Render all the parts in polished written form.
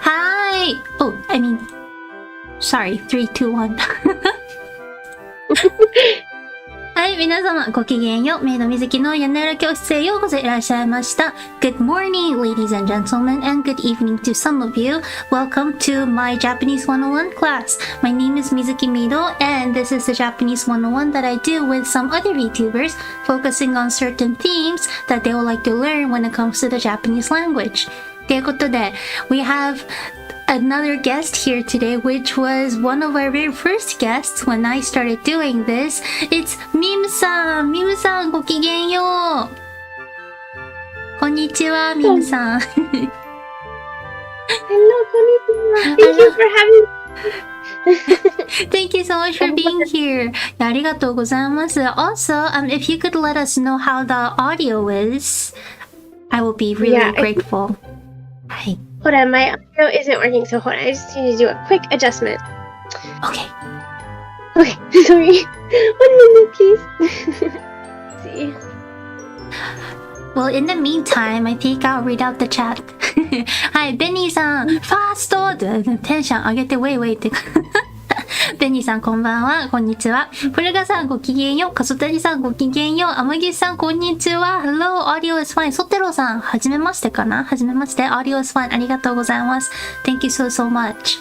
Hi! Oh, I mean, sorry, 3, 2, 1. はい、皆様、ごきげんよう。メイド水木の屋根裏教室へようこそいらっしゃいました。Good morning, ladies and gentlemen, and good evening to some of you. Welcome to my Japanese 101 class. My name is Mizuki Meido, and this is the Japanese 101 that I do with some other VTubers, focusing on certain themes that they would like to learn when it comes to the Japanese language. ということで、we have another guest here today, which was one of our very first guests when I started doing this. It's Mim さん。Mim さん、ごきげんよう。こんにちは、Mim さん。Hello, こんにちは。Thank you for having me. Thank you so much for being here. ありがとうございます。Also, if you could let us know how the audio is, I will be really grateful. はい。Hold on, my audio isn't working, so hold on. I just need to do a quick adjustment. Okay. Okay, sorry. 1 minute, please. Let's see. Well, in the meantime, I think I'll read out the chat. はい、ベニーさん、ファーストってテンション上げてウェイウェイってベニーさんこんばんは、こんにちは。プルガさんごきげんよう。カソタリさんごきげんよう。アマギさんこんにちは。Hello, audio is fine. ソテロさん、はじめましてかな、はじめまして。audio is fine. ありがとうございます。Thank you so much.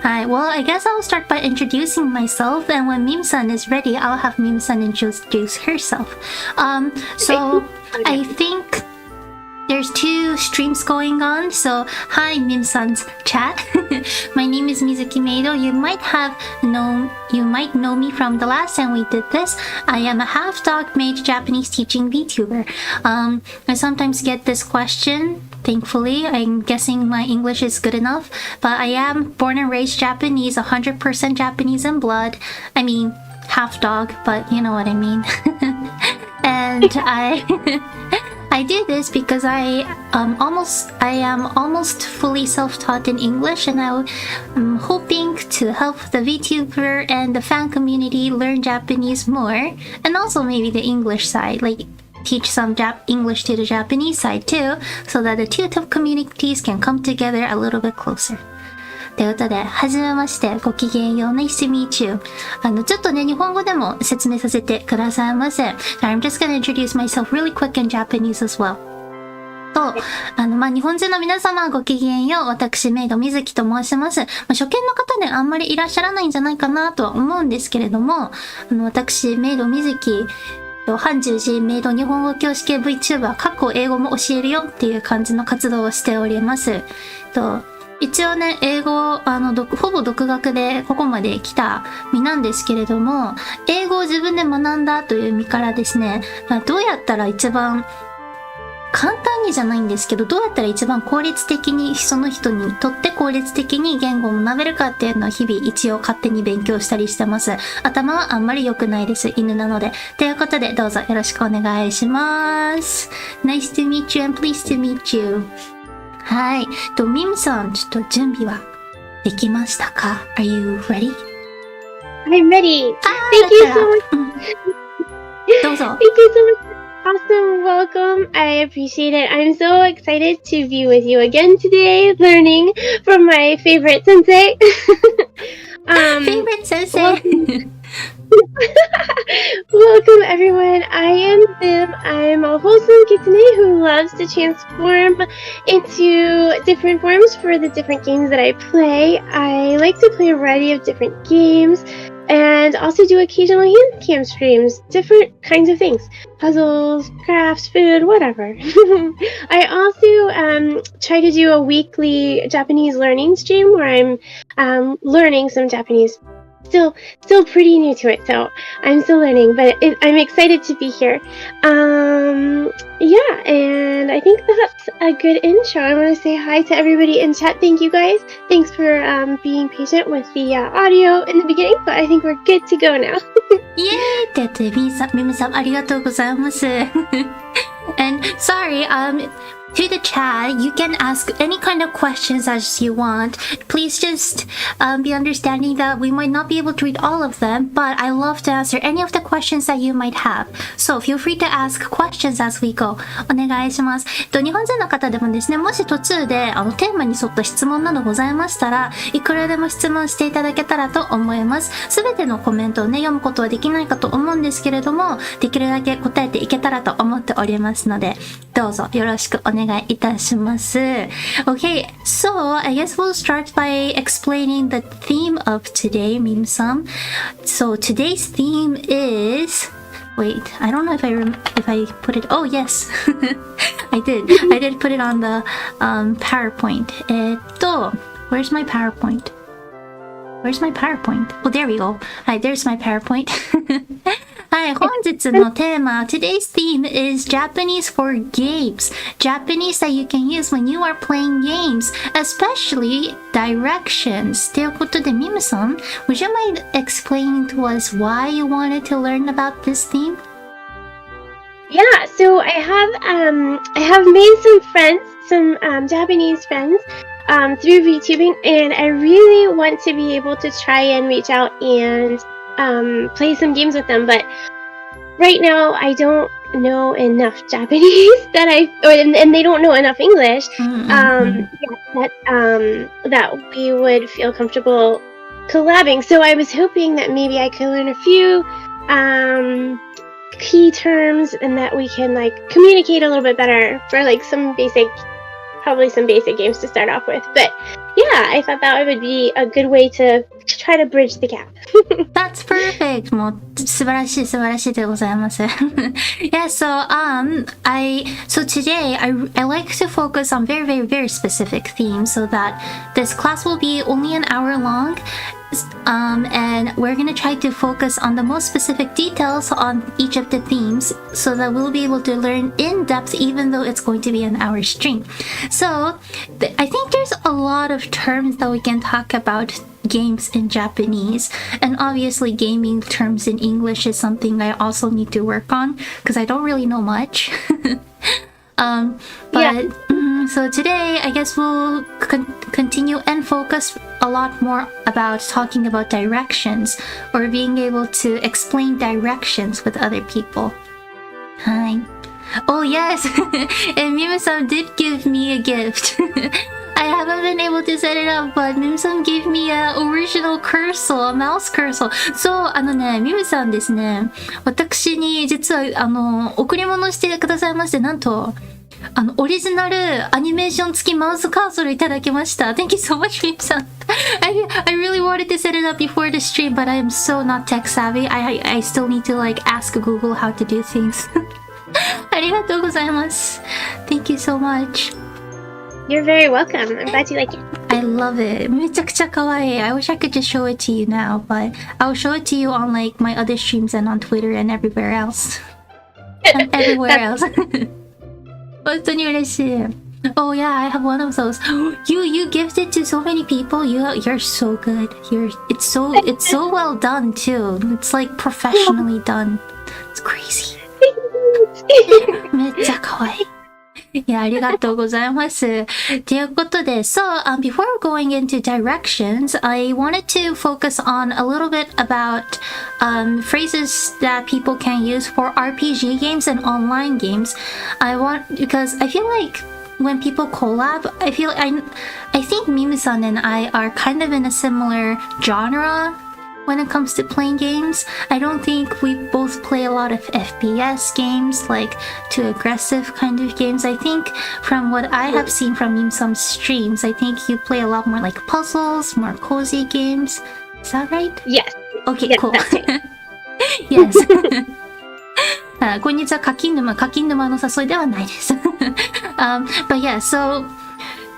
Hi, well, I guess I'll start by introducing myself, and when Mim-san is ready, I'll have Mim-san introduce herself. So I think there's 2 streams going on, so hi Mim-san's chat. My name is Mizuki Meido. You might know me from the last time we did this. I am a half-dog maid Japanese teaching VTuber. I sometimes get this question. Thankfully, I'm guessing my English is good enough, but I am born and raised Japanese, 100% Japanese in blood. I mean, half dog, but you know what I mean. And I do this because I am almost fully self-taught in English, and I'm hoping to help the VTuber and the fan community learn Japanese more, and also maybe the English side, like teach some English to the Japanese side too, so that the two communities can come together a little bit closer. ということで、はじめまして、ごきげんよう。Nice to meet you. ちょっとね、日本語でも説明させてくださいませ。I'm just gonna introduce myself really quick in Japanese as well. と、日本人の皆様、ごきげんよう。私、メイドみずきと申します。初見の方ね、あんまりいらっしゃらないんじゃないかなとは思うんですけれども、私、メイドみずき、半獣人メイド日本語教師系 Vtuber、過去英語も教えるよっていう感じの活動をしております。一応ね、英語、ほぼ独学でここまで来た身なんですけれども、英語を自分で学んだという身からですね、どうやったら一番、簡単にじゃないんですけど、どうやったら一番効率的に、その人にとって効率的に言語を学べるかっていうのを日々一応勝手に勉強したりしてます。頭はあんまり良くないです。犬なので。ということで、どうぞよろしくお願いします。Nice to meet you and pleased to meet you. はい。ミムさん、ちょっと準備はできましたか？ Are you ready? I'm ready. Thank you so much. どうぞ。Thank you so much. Awesome. Welcome. I appreciate it. I'm so excited to be with you again today, learning from my favorite sensei. Favorite sensei. Welcome everyone. I am Sim. I'm a wholesome Kitsune who loves to transform into different forms for the different games that I play. I like to play a variety of different games and also do occasional hand cam streams, different kinds of things. Puzzles, crafts, food, whatever. I also try to do a weekly Japanese learning stream where I'm learning some Japanese. Still pretty new to it, so I'm still learning, but I'm excited to be here. Yeah, and I think that's a good intro. I want to say hi to everybody in chat. Thank you guys. Thanks for being patient with the audio in the beginning, but I think we're good to go now. イエーイってやってミムさんありがとうございます。And sorry, to the chat, you can ask any kind of questions as you want. Please just be understanding that we might not be able to read all of them, but I love to answer any of the questions that you might have. So feel free to ask questions as we go. お願いします。日本人の方でもですね、もし途中でテーマに沿った質問などございましたら、いくらでも質問していただけたらと思います。すべてのコメントをね、読むことはできないかと思うんですけれども、できるだけ答えていけたらと思っておりますので、どうぞよろしくお願いいたします。Okay, so I guess we'll start by explaining the theme of today, Mim-san. So today's theme is... Wait, I don't know if I put it... Oh, yes. I did put it on the PowerPoint. Where's my PowerPoint? Where's my PowerPoint? Oh, there we go. Hi, there's my PowerPoint. はい、本日のテーマ Today's theme is Japanese for games. Japanese that you can use when you are playing games, especially directions. ということで、ミムさん、would you mind explaining to us why you wanted to learn about this theme? Yeah, so I have made some friends, some Japanese friends through VTubing, and I really want to be able to try and reach out and play some games with them, but right now I don't know enough Japanese and they don't know enough English that we would feel comfortable collabing. So I was hoping that maybe I could learn a few key terms and that we can like communicate a little bit better for like probably some basic games to start off with. But yeah, I thought that would be a good way to try to bridge the gap. That's perfect. もう素晴らしいでございます。Yeah, so today I like to focus on very, very, very specific themes so that this class will be only an hour long. And we're gonna try to focus on the most specific details on each of the themes so that we'll be able to learn in depth even though it's going to be an hour stream. So I think there's a lot of terms that we can talk about games in Japanese, and obviously gaming terms in English is something I also need to work on because I don't really know much. So today I guess we'll continue and focus a lot more about talking about directions or being able to explain directions with other people. Hi. Oh yes, and Mimu-san did give me a gift. I haven't been able to set it up, but Mimu-san gave me an original cursor, a mouse cursor. So, Mimu-san ですね、私に実は贈り物してくださいまして、なんとオリジナルアニメーション付きマウスカーソルいただきました。Thank you so much, Mimu-san. I really wanted to set it up before the stream, but I am so not tech savvy. I still need to like ask Google how to do things. ありがとうございます。Thank you so much. You're very welcome. I'm glad you like it. I love it. めちゃくちゃ可愛い。I wish I could just show it to you now, but I'll show it to you on like my other streams and on Twitter and everywhere else. And everywhere else. 本当に嬉しい。Oh yeah, I have one of those. You gifted to so many people. You're so good. It's so well done too. It's like professionally done. It's crazy. めっちゃ可愛い。いや、ありがとうございます。ということで、So, before going into directions, I wanted to focus on a little bit about phrases that people can use for RPG games and online games. Because I feel like when people collab, I think Mimu-san and I are kind of in a similar genre when it comes to playing games. I don't think we both play a lot of FPS games, like too aggressive kind of games. I think from what I have seen from some streams, I think you play a lot more like puzzles, more cozy games. Is that right? Yes. Okay, Yes, cool. that's right. Yes. こんにちは、課金沼の誘いではないです。But yeah, so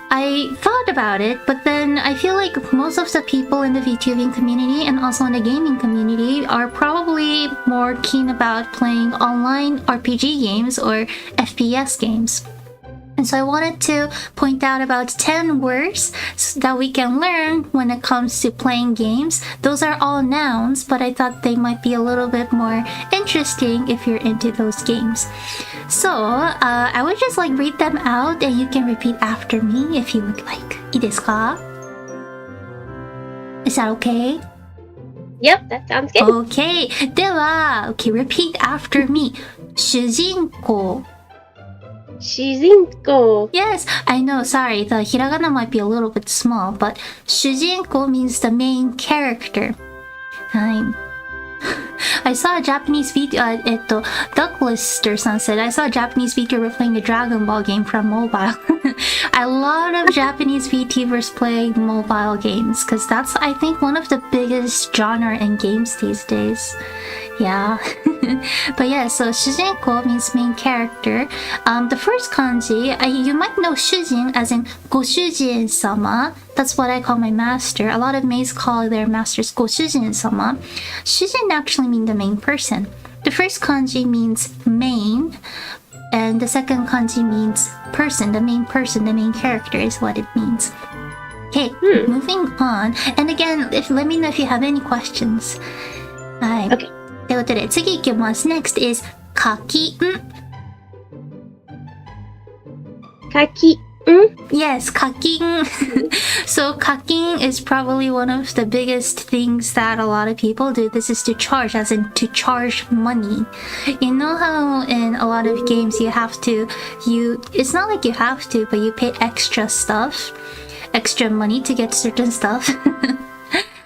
I thought about it, but then I feel like most of the people in the VTubing community and also in the gaming community are probably more keen about playing online RPG games or FPS games. And so I wanted to point out about 10 words that we can learn when it comes to playing games. Those are all nouns, but I thought they might be a little bit more interesting if you're into those games. So I would just like read them out and you can repeat after me if you would like. いいですか? Is that okay? Yep, that sounds good. Okay. では、okay, repeat after me. 主人公. Shizinko. Yes, I know, sorry, the hiragana might be a little bit small, but 主人公 means the main character. I saw a Japanese video, Ducklister-san said, I saw a Japanese VTuber playing a Dragon Ball game from mobile. A lot of Japanese VTubers play mobile games, because that's, I think, one of the biggest genre in games these days. Yeah. But yeah, so 主人公 means main character. The first kanji, you might know 主人 as in ご主人様. That's what I call my master. A lot of maids call their masters ご主人様. 主人 actually mean the main person. The first kanji means main, and the second kanji means person, the main character is what it means. Okay, moving on. And again, let me know if you have any questions. Okay. ということで次いきます。Next is 課金。課金。Yes, 課金。So 課金 is probably one of the biggest things that a lot of people do. This is to charge, as in to charge money. You know how in a lot of games it's not like you have to, but you pay extra money to get certain stuff.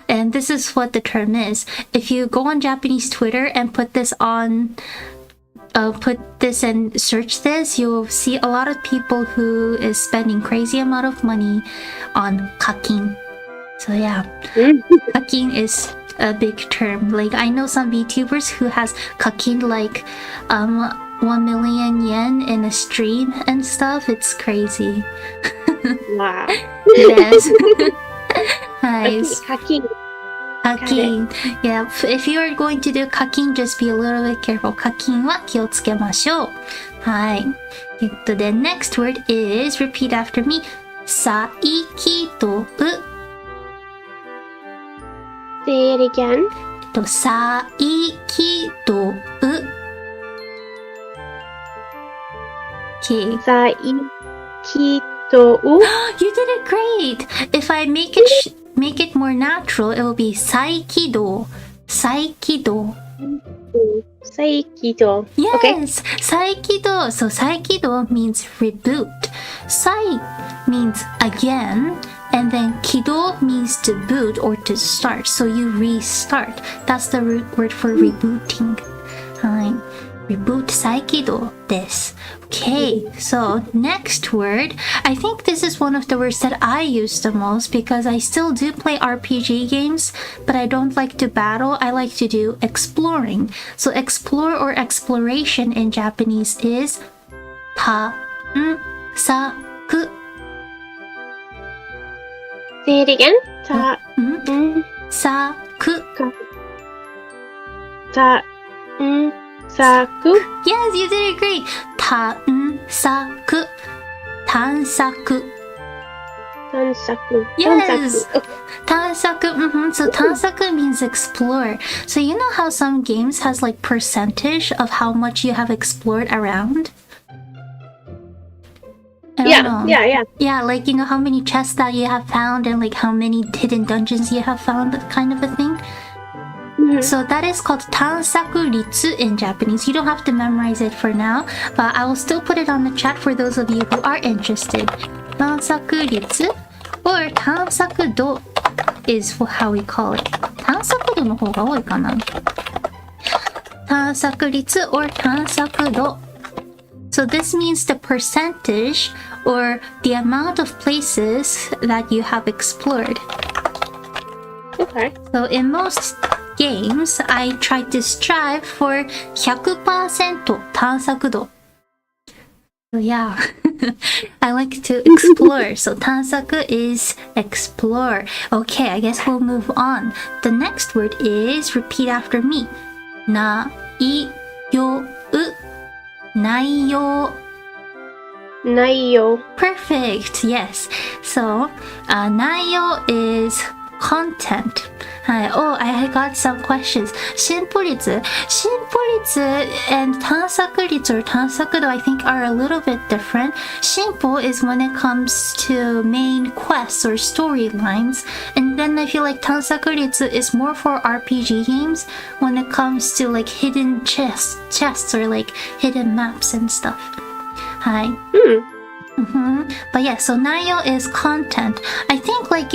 And this is what the term is. If you go on Japanese Twitter and put this and search this, you'll see a lot of people who is spending crazy amount of money on kakin. So yeah, kakin is a big term. Like I know some VTubers who has kakin like 1 million yen in a stream and stuff. It's crazy. Wow. Yes. Nice. Kakin. Yeah, if you are going to do kakin, just be a little bit careful. Kakin は気をつけましょう。はい。The next word is, repeat after me, 再起動。Say it again. 再起動。Okay. 再起動。You did it great! If I make it more natural, it will be 再起動。再起動。再起動。Yes! Okay. 再起動. So 再起動 means reboot. 再 means again, and then 起動 means to boot or to start. So you restart. That's the root word for rebooting. Reboot 再起動です。Okay, so next word. I think this is one of the words that I use the most because I still do play RPG games, but I don't like to battle. I like to do exploring. So explore or exploration in Japanese is 探索. Say it again. 探索. Yes, you did it great. 探索. Yes. 探索. So 探索 means explore. So you know how some games has like percentage of how much you have explored around? I don't know. Yeah, like you know how many chests that you have found and like how many hidden dungeons you have found, that kind of a thing. So that is called 探索率 in Japanese. You don't have to memorize it for now, but I will still put it on the chat for those of you who are interested. 探索率 or 探索度 is how we call it. 探探索度の方が多いかな。探索率 or 探索度。So this means the percentage or the amount of places that you have explored. Okay. So in most games, I try to strive for 100% 探索度. So yeah, I like to explore. So 探索 is explore. Okay, I guess we'll move on. The next word is repeat after me. ないよう。内容。内容. Perfect. Yes. So, 内容 is content. Oh, I got some questions. 進歩率 and 探索率 or 探索度 I think are a little bit different. 進歩 is when it comes to main quests or storylines. And then I feel like 探索率 is more for RPG games when it comes to like hidden chests or like hidden maps and stuff. Hi. But yeah, so 内容 is content. I think like,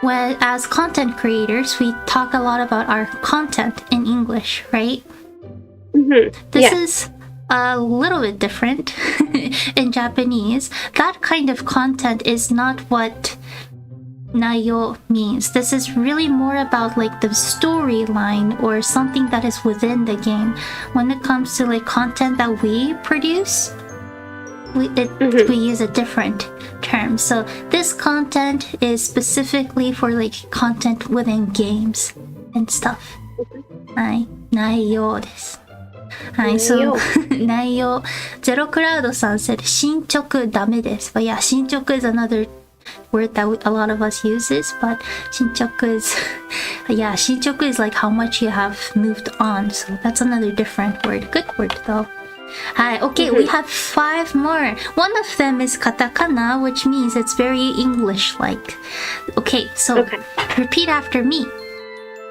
well, as content creators, we talk a lot about our content in English, right? This is a little bit different in Japanese. That kind of content is not what 内容 means. This is really more about like the storyline or something that is within the game. When it comes to like content that we produce, we use a different term. So this content is specifically for like content within games and stuff. はい、内容です。はい、so 内容。ゼロクラウドさん said 進捗ダメです。But yeah, 進捗 is another word that a lot of us uses, but 進捗 is yeah, 進捗 is like how much you have moved on. So that's another different word. Good word though. Hi, okay, we have 5 more. One of them is katakana, which means it's very English-like. Okay, so repeat after me.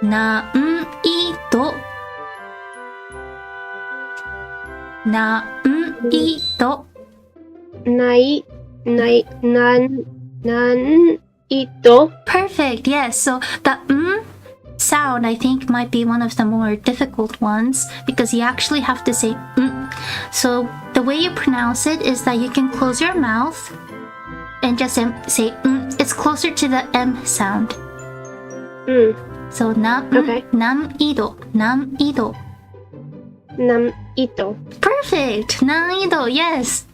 難易度。難易度。難易度. Perfect, yes. So the sound I think might be one of the more difficult ones because you actually have to say So the way you pronounce it is that you can close your mouth and just say It's closer to the M sound. So 難易度. Perfect. 難易度, yes.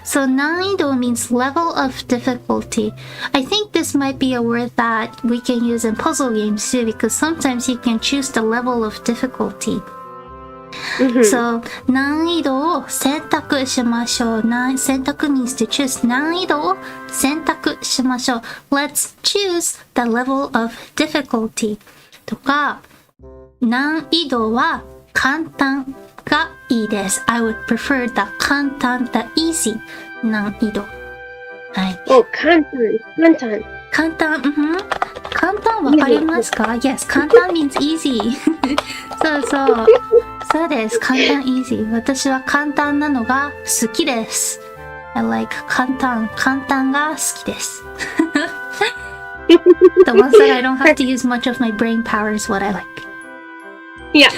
So 難易度 means level of difficulty. I think this might be a word that we can use in puzzle games too because sometimes you can choose the level of difficulty. So 難易度を選択しましょう。選択 means to choose. 難易度を選択しましょう。Let's choose the level of difficulty. とか、難易度は簡単がいいです。I would prefer the 簡単 the easy 難易度。はい。簡単。簡単わかりますか？ Yes, 簡単 means easy. そうです。簡単 easy. 私は簡単なのが好きです。I like 簡単が好きです。The ones that I don't have to use much of my brain power is what I like. Yeah.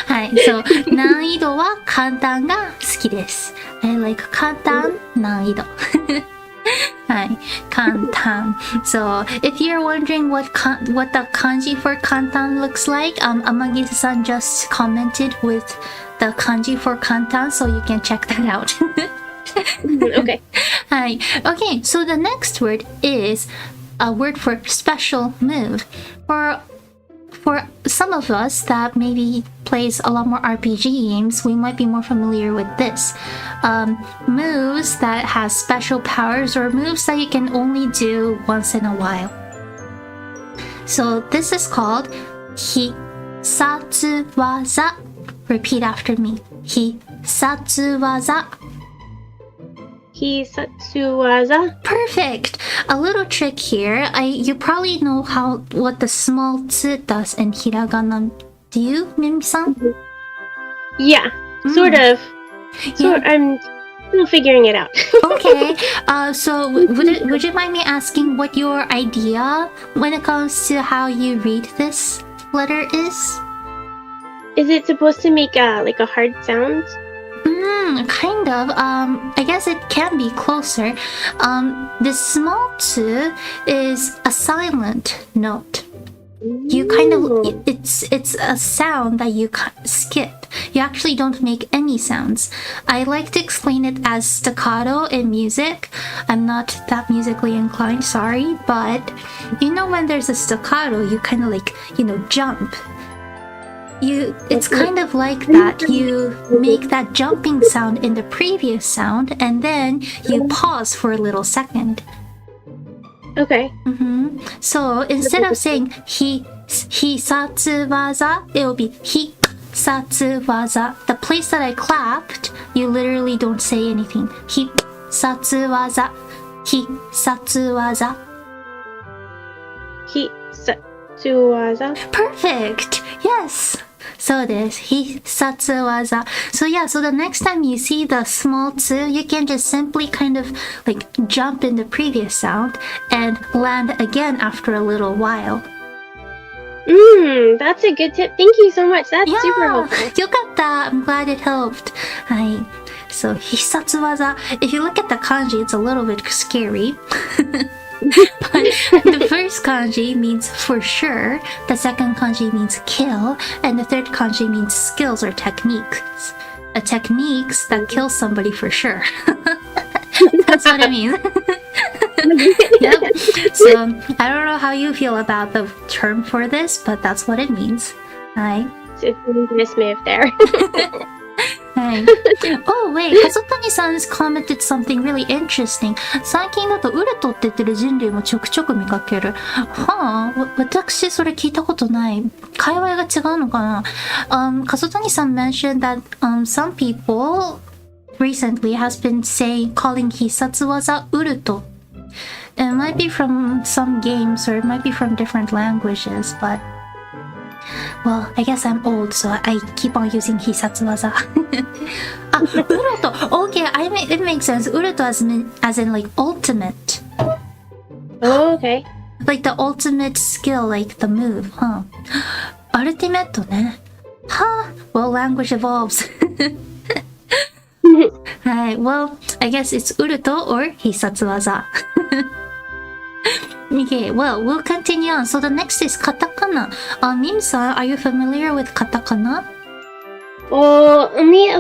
はい、so 難易度は簡単が好きです。I like 簡単難易度。はい、簡単。So if you're wondering what the kanji for 簡単 looks like, Amagi-san just commented with the kanji for 簡単, so you can check that out. Okay. はい。Okay, so the next word is a word for special move. For some of us that maybe plays a lot more RPG games, we might be more familiar with this. Moves that has special powers or moves that you can only do once in a while. So this is called Hisatsuwaza. Repeat after me. Hisatsuwaza. Hisatsuwaza. Perfect. A little trick here. You probably know what the small tsu does in hiragana. Do you, Mimi-san? Yeah, sort of. still figuring it out. Okay. So would you mind me asking what your idea when it comes to how you read this letter is? Is it supposed to make like a hard sound? Kind of. I guess it can be closer. The small two is a silent note. You kind of it's a sound that you skip. You actually don't make any sounds. I like to explain it as staccato in music. I'm not that musically inclined, sorry, but you know when there's a staccato, you kind of like, jump. It's kind of like that. You make that jumping sound in the previous sound and then you pause for a little second. Okay. So instead of saying hisatsuwaza, it will be hisatsuwaza. The place that I clapped, you literally don't say anything. Hisatsuwaza, hisatsuwaza. Hisatsuwaza. Perfect. Yes. So this hisatsuwaza. So the next time you see the small two, you can just simply kind of like jump in the previous sound and land again after a little while. That's a good tip. Thank you so much. That's super helpful. よかった。I'm glad it helped. はい。So 必殺技. If you look at the kanji, it's a little bit scary. But the first kanji means for sure, the second kanji means kill, and the third kanji means skills or techniques. Techniques that kill somebody for sure. That's what it means. Yep. So I don't know how you feel about the term for this, but that's what it means. Hi. It's a mismove there. Hi. Oh wait, Kasutani-san commented something really interesting. 最近だとウルトって言ってる人類もちょくちょく見かける。はあ、私それ聞いたことない。界隈が違うのかな。Kasutani-san mentioned that some people recently has been calling hisatsuwaza uruto. It might be from some games or it might be from different languages, but well, I guess I'm old, so I keep on using hisatsuwaza. Uruto. Okay, it makes sense. Uruto as in like ultimate. Oh, okay. Like the ultimate skill, like the move, huh? Ultimate ね。Huh? Well, language evolves. Right, well, I guess it's uruto or hisatsuwaza. Okay, well, we'll continue on. So the next is katakana. Mim-san, are you familiar with katakana? Oh, only a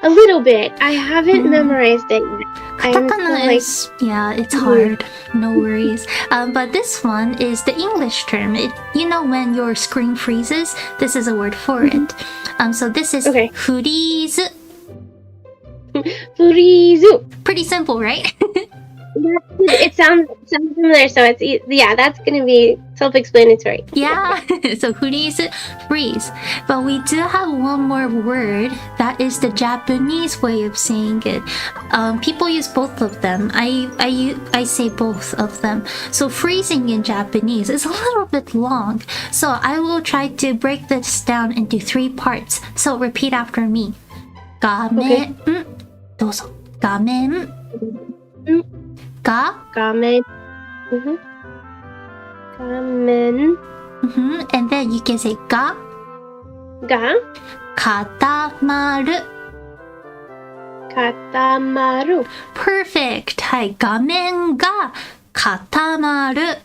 little bit. I haven't memorized it yet. Katakana is, it's hard. No worries. But this one is the English term. When your screen freezes, this is a word for it. So this is freeze. Furizu. Pretty simple, right? It sounds similar, so that's gonna be self-explanatory. Yeah, so freeze. But we do have one more word that is the Japanese way of saying it. People use both of them. I say both of them. So freezing in Japanese is a little bit long. So I will try to break this down into 3 parts. So repeat after me. Gamen. Okay. どうぞ。画面。が。画面。画面。And then you can say が。が。固まる。固まる。Perfect! はい。画面が固まる。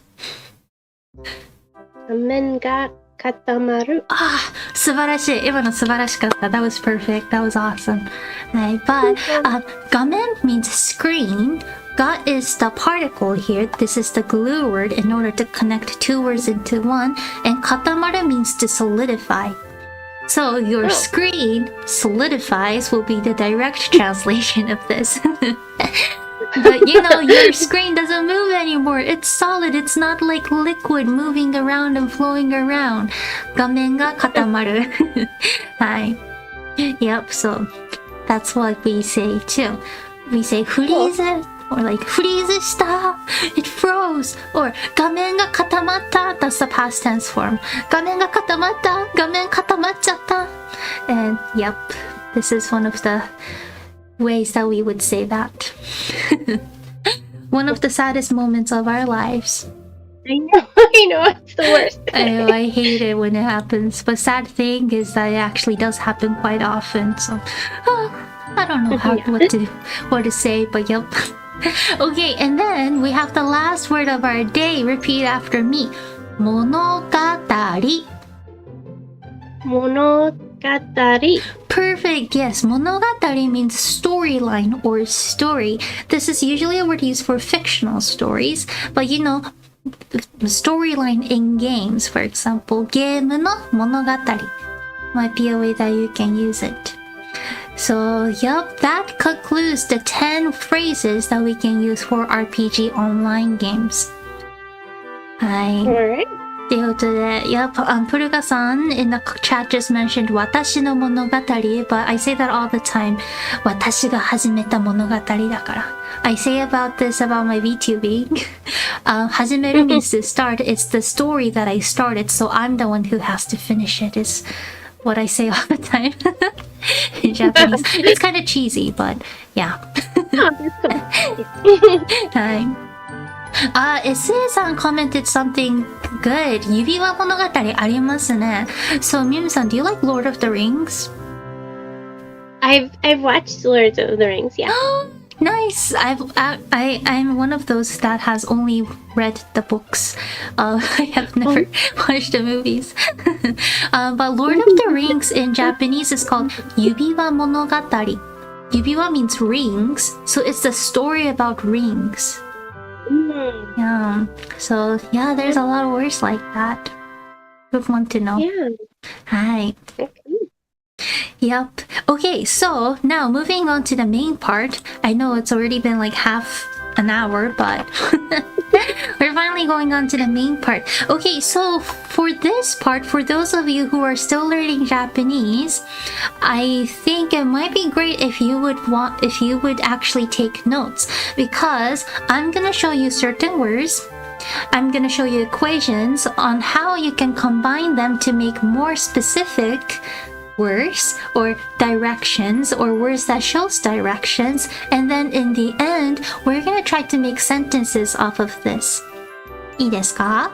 画面が固まる。素晴らしい。今の素晴らしかった。That was perfect. That was awesome. Right, but 画面 means screen. Ga is the particle here. This is the glue word in order to connect 2 words into one. And katamaru means to solidify. So your screen solidifies will be the direct translation of this. But your screen doesn't move anymore. It's solid. It's not like liquid moving around and flowing around. 画面が固まる。はい。Yep, so that's what we say too. We say freeze or like freeze した It froze. Or 画面が固まった That's the past tense form. 画面が固まった画面固まっちゃった And yep, this is one of the ways that we would say that. One of the saddest moments of our lives. I know, it's the worst. I hate it when it happens. But sad thing is that it actually does happen quite often. So I don't know what to say, but yep. Okay, and then we have the last word of our day. Repeat after me. Monogatari. Monogatari. Perfect, yes. Monogatari means storyline or story. This is usually a word used for fictional stories, but you know, storyline in games, for example, ゲームの物語 might be a way that you can use it. So, yep, that concludes the 10 phrases that we can use for RPG online games. Hi. Alright. ということで、yep, Purga-san in the chat just mentioned 私の物語 but I say that all the time. 私が始めた物語だから。I say about this about my VTubing. 始める means to start. It's the story that I started, so I'm the one who has to finish it is what I say all the time in Japanese. It's kind of cheesy, but yeah. Oh, that's cool. Hi. SA-san commented something good. 指輪物語ありますね。So, Mim-san, do you like Lord of the Rings? I've watched Lord of the Rings, yeah. Nice. I'm one of those that has only read the books. I have never watched the movies. But Lord of the Rings in Japanese is called 指輪物語. 指輪 means rings, so it's the story about rings. Yeah. So yeah, there's a lot of words like that. Good one to know. Yeah. Hi. Yep. Okay, so now moving on to the main part. I know it's already been like half an hour, but we're finally going on to the main part. Okay, so for this part, for those of you who are still learning Japanese, I think it might be great if you would actually take notes, because I'm gonna show you certain words. I'm gonna show you equations on how you can combine them to make more specific words or directions or words that shows directions, and then in the end we're gonna try to make sentences off of this. いいですか?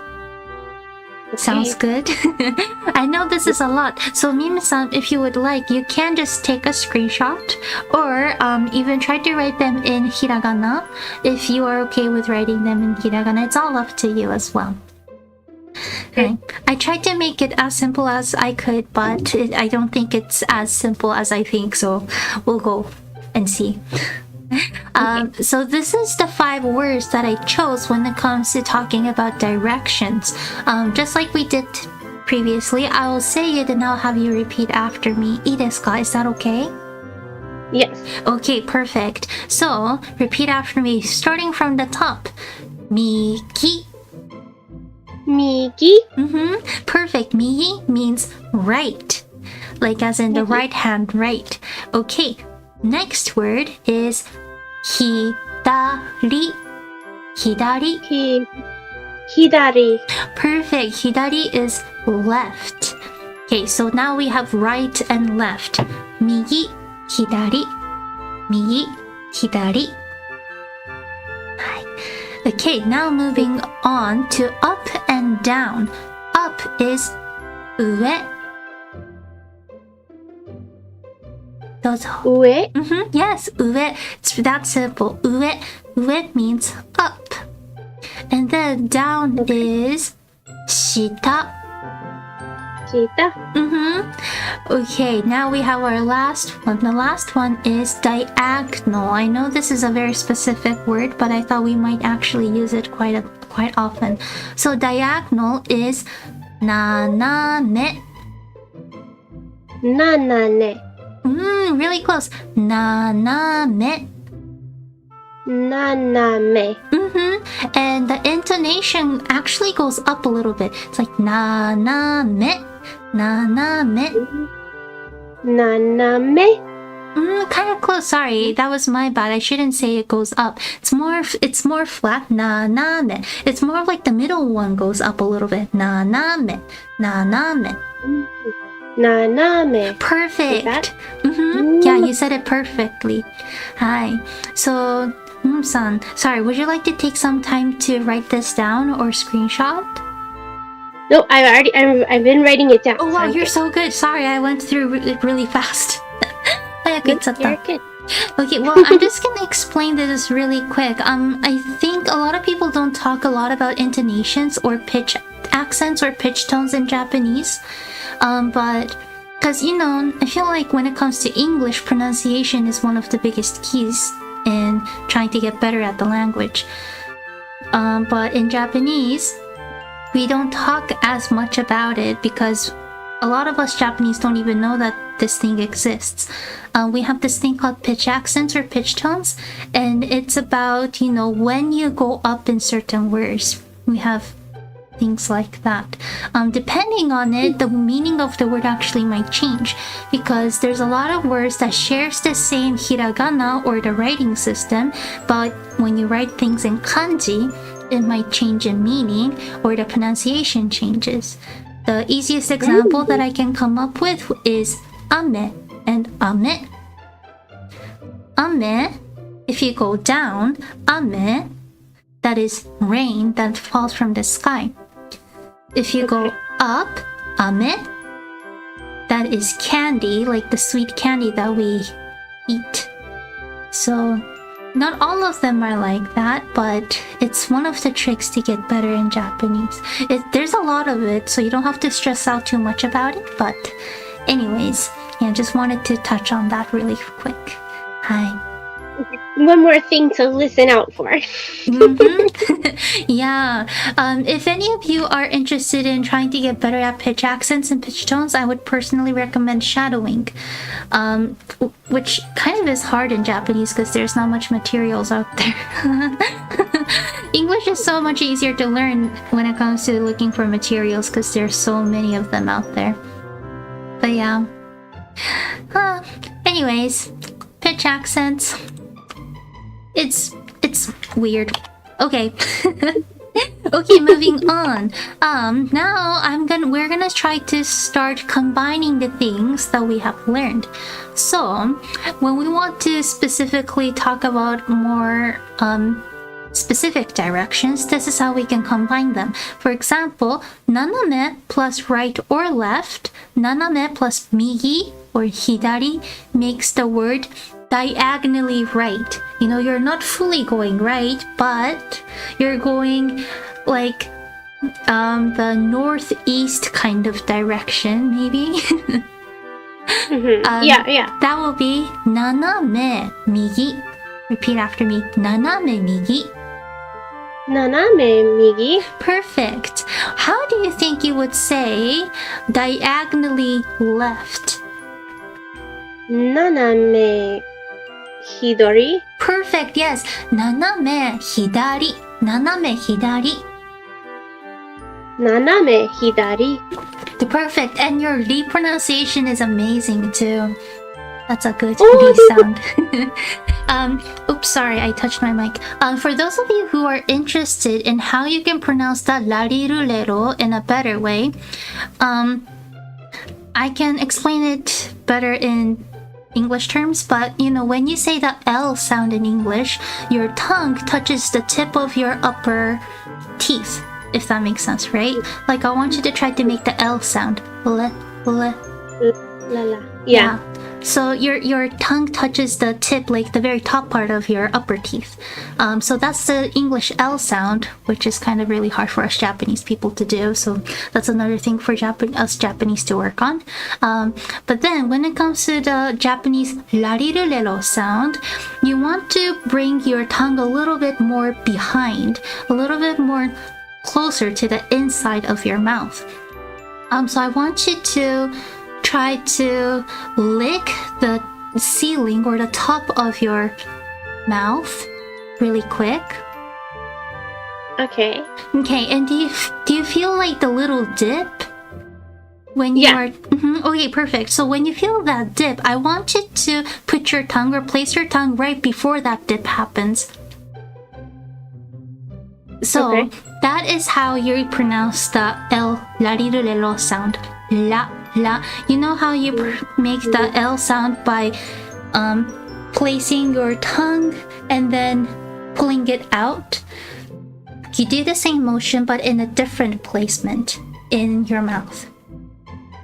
Sounds good. I know this is a lot, so Mimi-san, if you would like, you can just take a screenshot or even try to write them in hiragana. If you are okay with writing them in hiragana, it's all up to you as well. Okay. I tried to make it as simple as I could, but I don't think it's as simple as I think, so we'll go and see. So this is the 5 words that I chose when it comes to talking about directions. Just like we did previously, I will say it and I'll have you repeat after me. いいですか? Is that okay? Yes. Okay, perfect. So repeat after me, starting from the top. 右. Migi. Perfect. Migi means right, like as in the right hand, right. Okay, next word is hidari. Hidari. Hidari. Perfect. Hidari is left. Okay, so now we have right and left. Migi, hidari. Migi, hidari. Okay, now moving on to up and down. Up is 上. どうぞ. 上. Yes, 上. It's that simple. 上. 上 means up. And then down is 下. 下. Okay, now we have our last one. The last one is diagonal. I know this is a very specific word, but I thought we might actually use it quite often. So diagonal is 斜め. 斜め. Really close. 斜め. 斜め. And the intonation actually goes up a little bit. It's like 斜め. 斜め. 斜め. Kind of close. Sorry, that was my bad. I shouldn't say it goes up. It's more flat. 斜め. It's more like the middle one goes up a little bit. 斜め. 斜め. naname. Perfect. Ooh. Yeah, you said it perfectly. Hi. So, san, sorry, would you like to take some time to write this down or screenshot? No, I've been writing it down. Oh wow, I'm you're good. so good. Sorry, I went through it really fast. You're good. Okay, well, I'm just gonna explain this really quick. I think a lot of people don't talk a lot about intonations or pitch accents or pitch tones in Japanese. But because I feel like when it comes to English, pronunciation is one of the biggest keys in trying to get better at the language. But in Japanese, we don't talk as much about it because a lot of us Japanese don't even know that this thing exists. We have this thing called pitch accents or pitch tones, and it's about, when you go up in certain words. We have things like that. Depending on it, the meaning of the word actually might change because there's a lot of words that shares the same hiragana or the writing system, but when you write things in kanji, it might change in meaning or the pronunciation changes. The easiest example that I can come up with is ame and ame. Ame, if you go down, ame, that is rain that falls from the sky. If you go up, ame, that is candy, like the sweet candy that we eat. So, not all of them are like that, but it's one of the tricks to get better in Japanese. There's a lot of it, so you don't have to stress out too much about it, but anyways, yeah, just wanted to touch on that really quick. Hi. One more thing to listen out for. Yeah. If any of you are interested in trying to get better at pitch accents and pitch tones, I would personally recommend shadowing, which kind of is hard in Japanese because there's not much materials out there. English is so much easier to learn when it comes to looking for materials because there's so many of them out there. But yeah. Anyways, pitch accents. It's weird. Okay. Okay, moving on. Now we're gonna try to start combining the things that we have learned. So, when we want to specifically talk about more specific directions, this is how we can combine them. For example, naname plus right or left, naname plus migi or hidari makes the word diagonally right. You're not fully going right, but you're going like the northeast kind of direction, maybe. Yeah. That will be naname migi. Repeat after me. Naname migi. Naname migi. Perfect. How do you think you would say diagonally left? Naname hidori. Perfect, yes. Naname hidari. Naname hidari. Naname hidari. Perfect. And your D pronunciation is amazing too. That's a good Oh, D sound. Oops, sorry, I touched my mic. For those of you who are interested in how you can pronounce the larirulero in a better way, I can explain it better in English terms, but when you say the L sound in English, your tongue touches the tip of your upper teeth, if that makes sense, right? Like I want you to try to make the L sound. La la. Yeah. So your tongue touches the tip, like the very top part of your upper teeth. So that's the English L sound, which is kind of really hard for us Japanese people to do. So that's another thing for us Japanese to work on. But then when it comes to the Japanese larirulero sound, you want to bring your tongue a little bit more behind, a little bit more closer to the inside of your mouth. So I want you to try to lick the ceiling or the top of your mouth really quick. Okay. Okay, and do you feel like the little dip when you are? Okay, perfect. So when you feel that dip, I want you to put your tongue or place your tongue right before that dip happens. So that is how you pronounce the L larirulero sound. La la. You know how you make the L sound by placing your tongue and then pulling it out? You do the same motion but in a different placement in your mouth.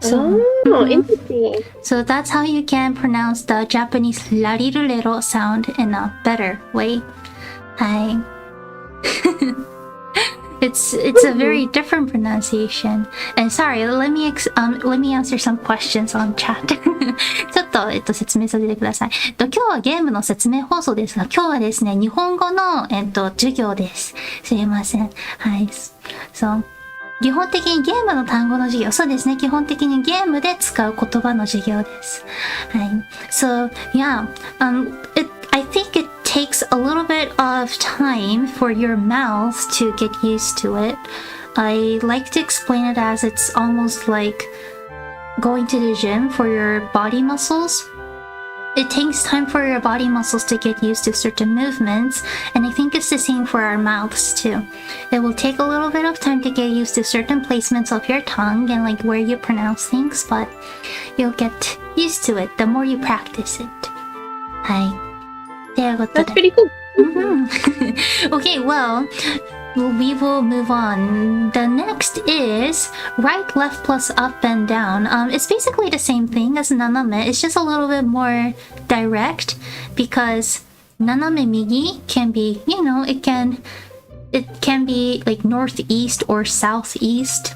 So, interesting. So that's how you can pronounce the Japanese larirulero sound in a better way. Hi. It's a very different pronunciation. And sorry, let me answer some questions on chat. ちょっと、説明させてください。今日はゲームの説明放送ですが、今日はですね、日本語の、授業です。すいません。はい。そう。基本的にゲームの単語の授業。そうですね。基本的にゲームで使う言葉の授業です。はい。So, yeah. I think it takes a little bit of time for your mouth to get used to it. I like to explain it as it's almost like going to the gym for your body muscles. It takes time for your body muscles to get used to certain movements, and I think it's the same for our mouths too. It will take a little bit of time to get used to certain placements of your tongue and like where you pronounce things, but you'll get used to it the more you practice it. はい。That's pretty cool. Okay, well, we will move on. The next is right, left, plus up and down. It's basically the same thing as naname. It's just a little bit more direct because naname migi can be, you know, it can be like northeast or southeast.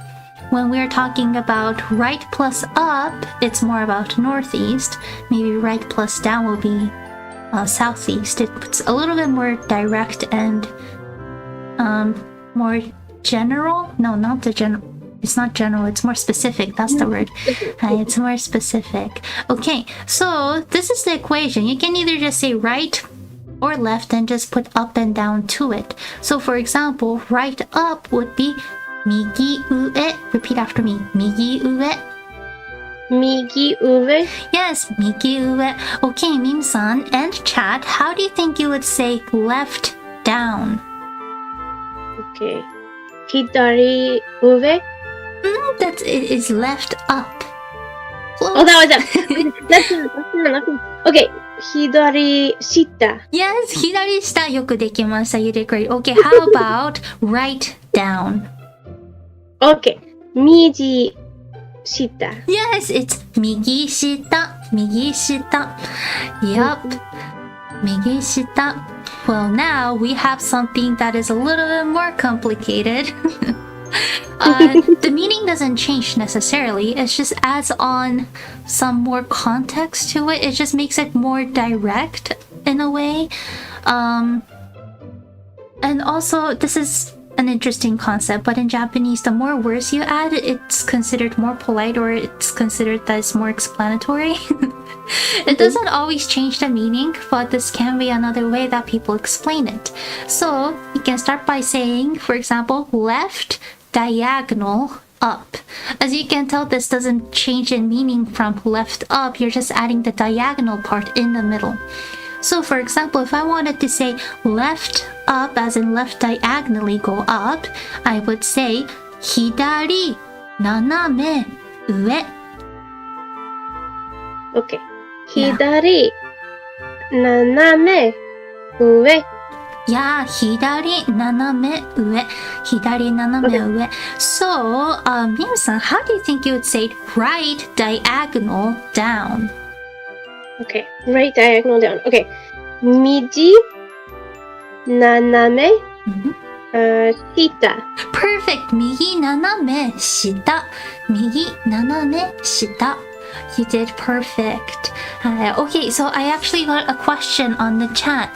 When we're talking about right plus up, it's more about northeast. Maybe right plus down will be southeast. It's a little bit more direct and more general. No, not the general. It's not general. It's more specific. That's the word. It's more specific. Okay, so this is the equation. You can either just say right or left and just put up and down to it. So for example, right up would be migi ue. Repeat after me. Migi ue. Migi ue. Yes, migi ue. Okay, Mim-san and chat, how do you think you would say left down? Okay. Hidari ue. It is left up. Close. Oh, that was up. Okay. Hidari shita. Yes, hidari shita. よくできました。You did great. Okay, how about right down? Okay. Miji shita. Yes, it's 右下. 右下. Yup. 右下. Well, now we have something that is a little bit more complicated. The meaning doesn't change necessarily. It just adds on some more context to it. It just makes it more direct in a way. And also, this is an interesting concept, but in Japanese, the more words you add, it's considered more polite, or it's considered that it's more explanatory. It doesn't always change the meaning, but this can be another way that people explain it. So you can start by saying, for example, left diagonal up. As you can tell, this doesn't change in meaning from left up. You're just adding the diagonal part in the middle. So for example, if I wanted to say left up, as in left diagonally go up, I would say hidari naname ue. Okay. Hidari naname ue. Yeah, hidari naname ue. Hidari naname ue. So, Mim-san, how do you think you would say right diagonal down? Okay, right diagonal down. Okay. Miji naname shita. Perfect. 右斜め下. 右斜め下. You did perfect. Okay, so I actually got a question on the chat.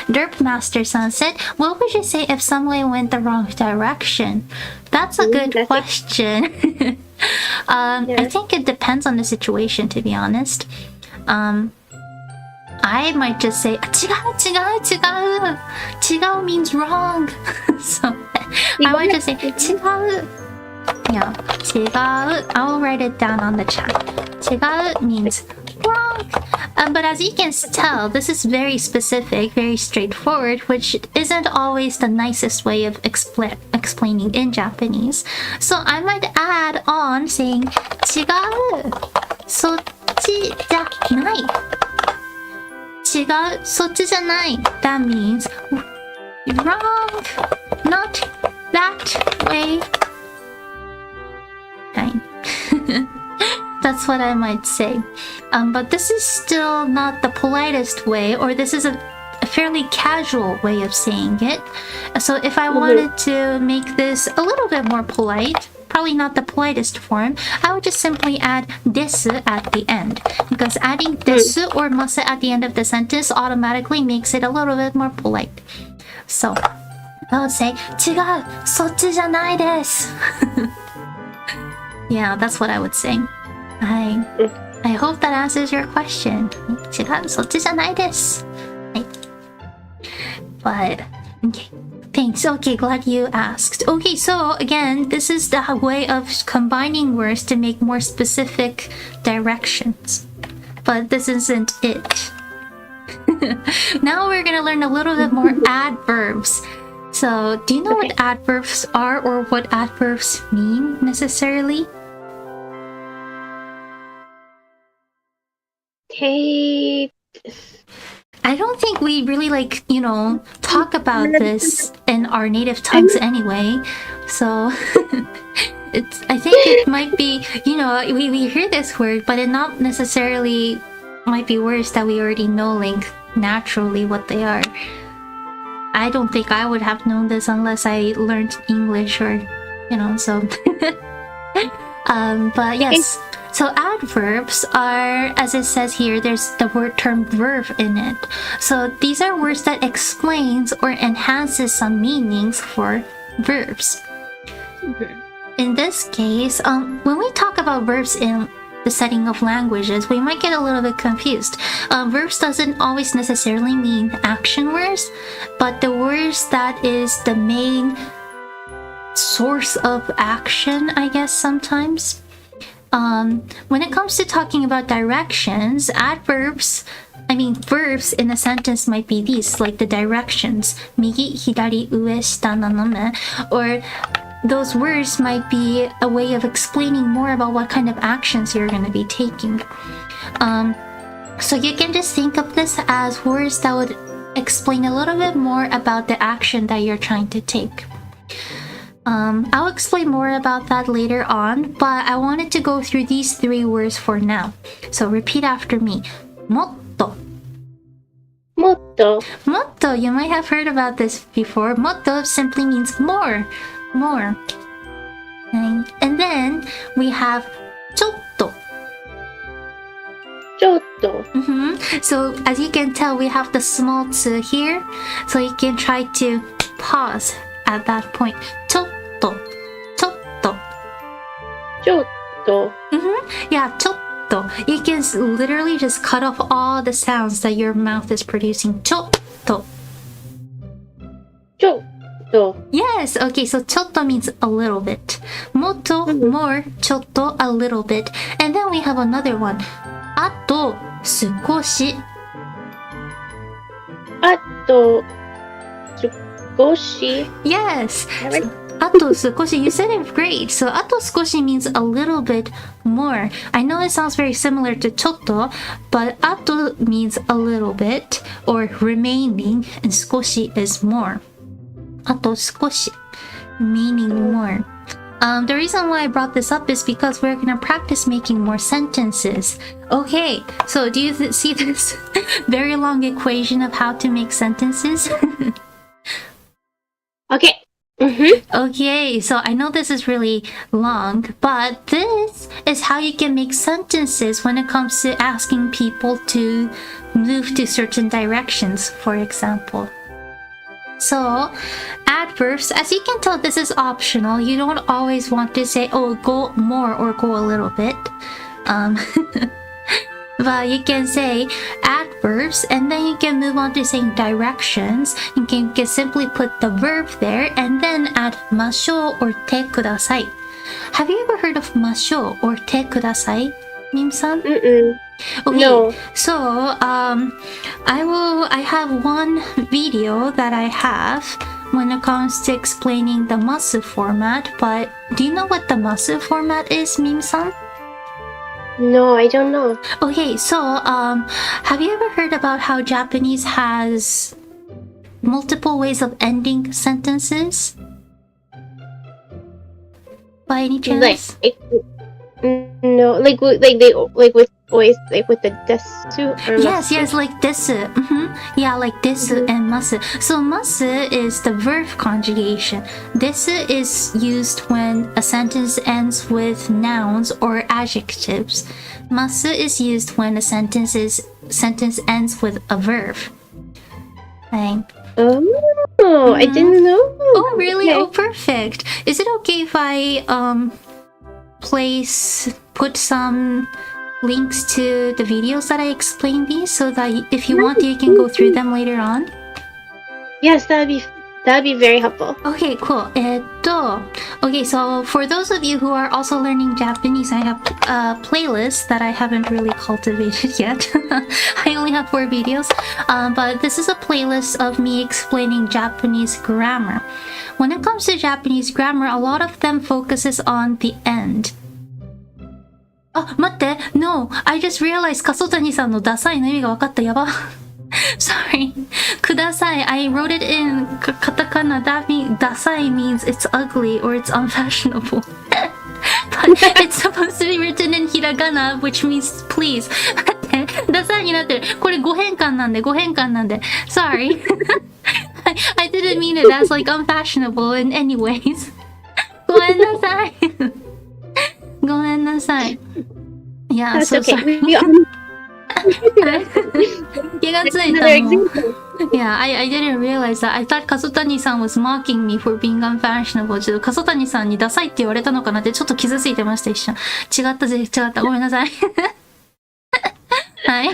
Derpmaster-san said, what would you say if someone went the wrong direction? That's a good question. I think it depends on the situation, to be honest. I might just say 違う means wrong. So I might just say 違う. Yeah, 違う. I will write it down on the chat. 違う means wrong. But as you can tell, this is very specific, very straightforward, which isn't always the nicest way of explaining in Japanese. So I might add on saying 違う。そっちじゃない。違う。そっちじゃない。That means wrong. Not that way. はい。That's what I might say. But this is still not the politest way, or this is a fairly casual way of saying it. So if I wanted to make this a little bit more polite, probably not the politest form, I would just simply add です at the end. Because adding です or ます at the end of the sentence automatically makes it a little bit more polite. So I would say 違う、そっちじゃないです。Yeah, that's what I would say. I hope that answers your question. 違う、そっちじゃないです。But okay, thanks. Okay, glad you asked. Okay, so again, this is the way of combining words to make more specific directions. But this isn't it. Now we're gonna learn a little bit more adverbs. So, do you know what adverbs are or what adverbs mean necessarily? Okay. I don't think we really talk about this in our native tongues anyway. So I think it might be, we hear this word, but it not necessarily might be words that we already know naturally what they are. I don't think I would have known this unless I learned English or, so. But yes. So adverbs are, as it says here, there's the word term verb in it. So these are words that explains or enhances some meanings for verbs. In this case, when we talk about verbs in the setting of languages, we might get a little bit confused. Verbs doesn't always necessarily mean action words, but the words that is the main source of action, I guess, sometimes. When it comes to talking about directions, verbs in a sentence might be these, like the directions. 右、左、上、下、斜め. Or those words might be a way of explaining more about what kind of actions you're going to be taking. So you can just think of this as words that would explain a little bit more about the action that you're trying to take. I'll explain more about that later on, but I wanted to go through these three words for now. So repeat after me. もっと. もっと. もっと, you might have heard about this before. もっと simply means more. More. And then we have ちょっと. ちょっと. So as you can tell, we have the small つ here. So you can try to pause at that point. ちょっと. ちょっと. ちょっと. Yeah, ちょっと. You can literally just cut off all the sounds that your mouth is producing. ちょっと. ちょっと. Yes, okay, so ちょっと means a little bit. もっと, more, ちょっと, a little bit. And then we have another one. あと少し. あと少し. Yes. あと少し. You said it great. So あと少し means a little bit more. I know it sounds very similar to ちょっと, but あと means a little bit or remaining, and 少し is more. あと少し meaning more. The reason why I brought this up is because we're going to practice making more sentences. Okay, so do you see this very long equation of how to make sentences? Okay. Okay, so I know this is really long, but this is how you can make sentences when it comes to asking people to move to certain directions, for example. So, adverbs, as you can tell, this is optional. You don't always want to say, oh, go more or go a little bit. But you can say adverbs, and then you can move on to saying directions. You can simply put the verb there, and then add ましょう or てください. Have you ever heard of ましょう or てください, Mim-san? Okay, no. So I have one video that I have when it comes to explaining the masu format, but do you know what the masu format is, Mim-san? No, I don't know. Okay, so have you ever heard about how Japanese has multiple ways of ending sentences? By any chance? No, like with always like with the desu or Yes, masu? yes, like desu. Yeah, like desu and masu. So masu is the verb conjugation. Desu is used when a sentence ends with nouns or adjectives. Masu is used when a sentence ends with a verb. Right. Oh, I didn't know. Oh, really? Okay. Oh, perfect. Is it okay if I put some links to the videos that I explained these so that if you want, you can go through them later on? Yes, that'd be very helpful. Okay, cool. Okay, so for those of you who are also learning Japanese, I have a playlist that I haven't really cultivated yet. I only have 4 videos, but this is a playlist of me explaining Japanese grammar. When it comes to Japanese grammar, a lot of them focuses on the end. Oh, 待って No, I just realized カソタニさんのダサいの意味が分かった。やば。Sorry. ください. I wrote it in katakana. That means ダサい means it's ugly or it's unfashionable. But it's supposed to be written in hiragana, which means please. 待って。ダサいになってる。これ5変換なんで。Sorry. I didn't mean it as like unfashionable in any ways. ごめんなさい。ごめんなさい。Yeah, That's so okay. sorry. 気がついた Another もん。 example. Yeah, I didn't realize that. I thought カソタニさん was mocking me for being unfashionable. ちょっとカソタニさんにダサいって言われたのかなってちょっと傷ついてました、一瞬。違った。ごめんなさい。はい。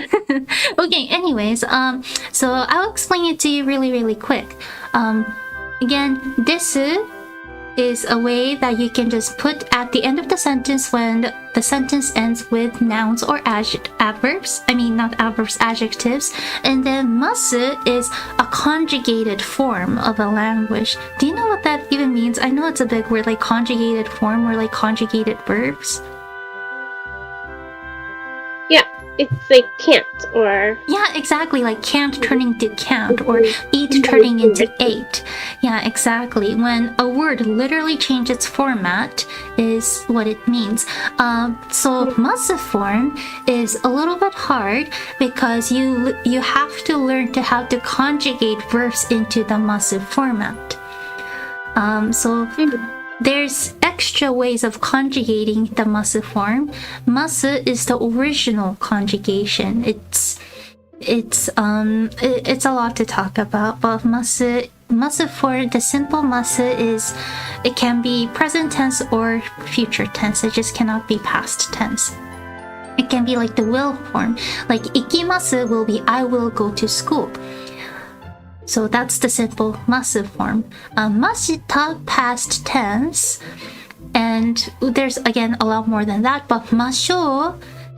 Okay, anyways, so I'll explain it to you really, really quick. Again, desu is a way that you can just put at the end of the sentence when the sentence ends with nouns or adverbs. I mean, not adverbs, adjectives. And then masu is a conjugated form of a language. Do you know what that even means? I know it's a big word, like conjugated form or like conjugated verbs. Yeah, it's like can't or Yeah, exactly. Like can't turning to can't or eat turning into ate. Yeah, exactly. When a word literally changes its format is what it means. So masu form is a little bit hard because you have to learn to how to conjugate verbs into the masu format. So there's extra ways of conjugating the masu form. Masu is the original conjugation. It's a lot to talk about, but masu for the simple masu is it can be present tense or future tense. It just cannot be past tense. It can be like the will form. Like ikimasu will be I will go to school. So that's the simple masu form. Mashita past tense, and there's again a lot more than that, but masho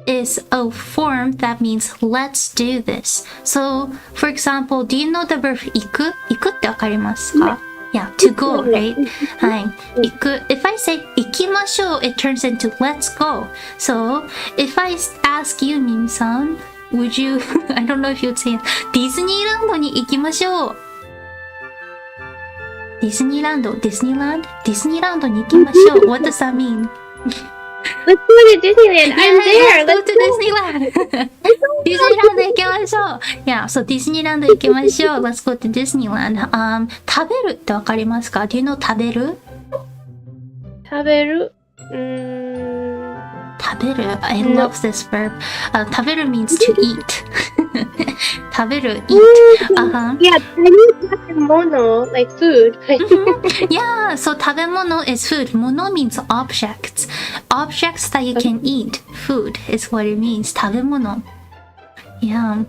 is a form that means let's do this. So for example, do you know the verb iku? Iku ってわかりますか? Yeah, to go, right? はい。行く. If I say 行きましょう, it turns into let's go. So if I ask you, Mim-san, would you, I don't know if you'd say, ディズニーランドに行きましょう。ディズニーランドに行きましょう。What does that mean? let's go to Disneyland. I'm there. Let's go to Disneyland. ディズニーランド行きましょう。Yeah, so ディズニーランド行きましょう。Let's go to Disneyland. 食べるってわかりますか? Do you know 食べる? 食べる? 食べる. I love this verb. 食べる means to eat. 食べる, eat. Yeah, Chinese mono, like food. Yeah, so 食べ物 is food. 物 means objects. Objects that you can eat. Food is what it means. 食べ物. Yeah.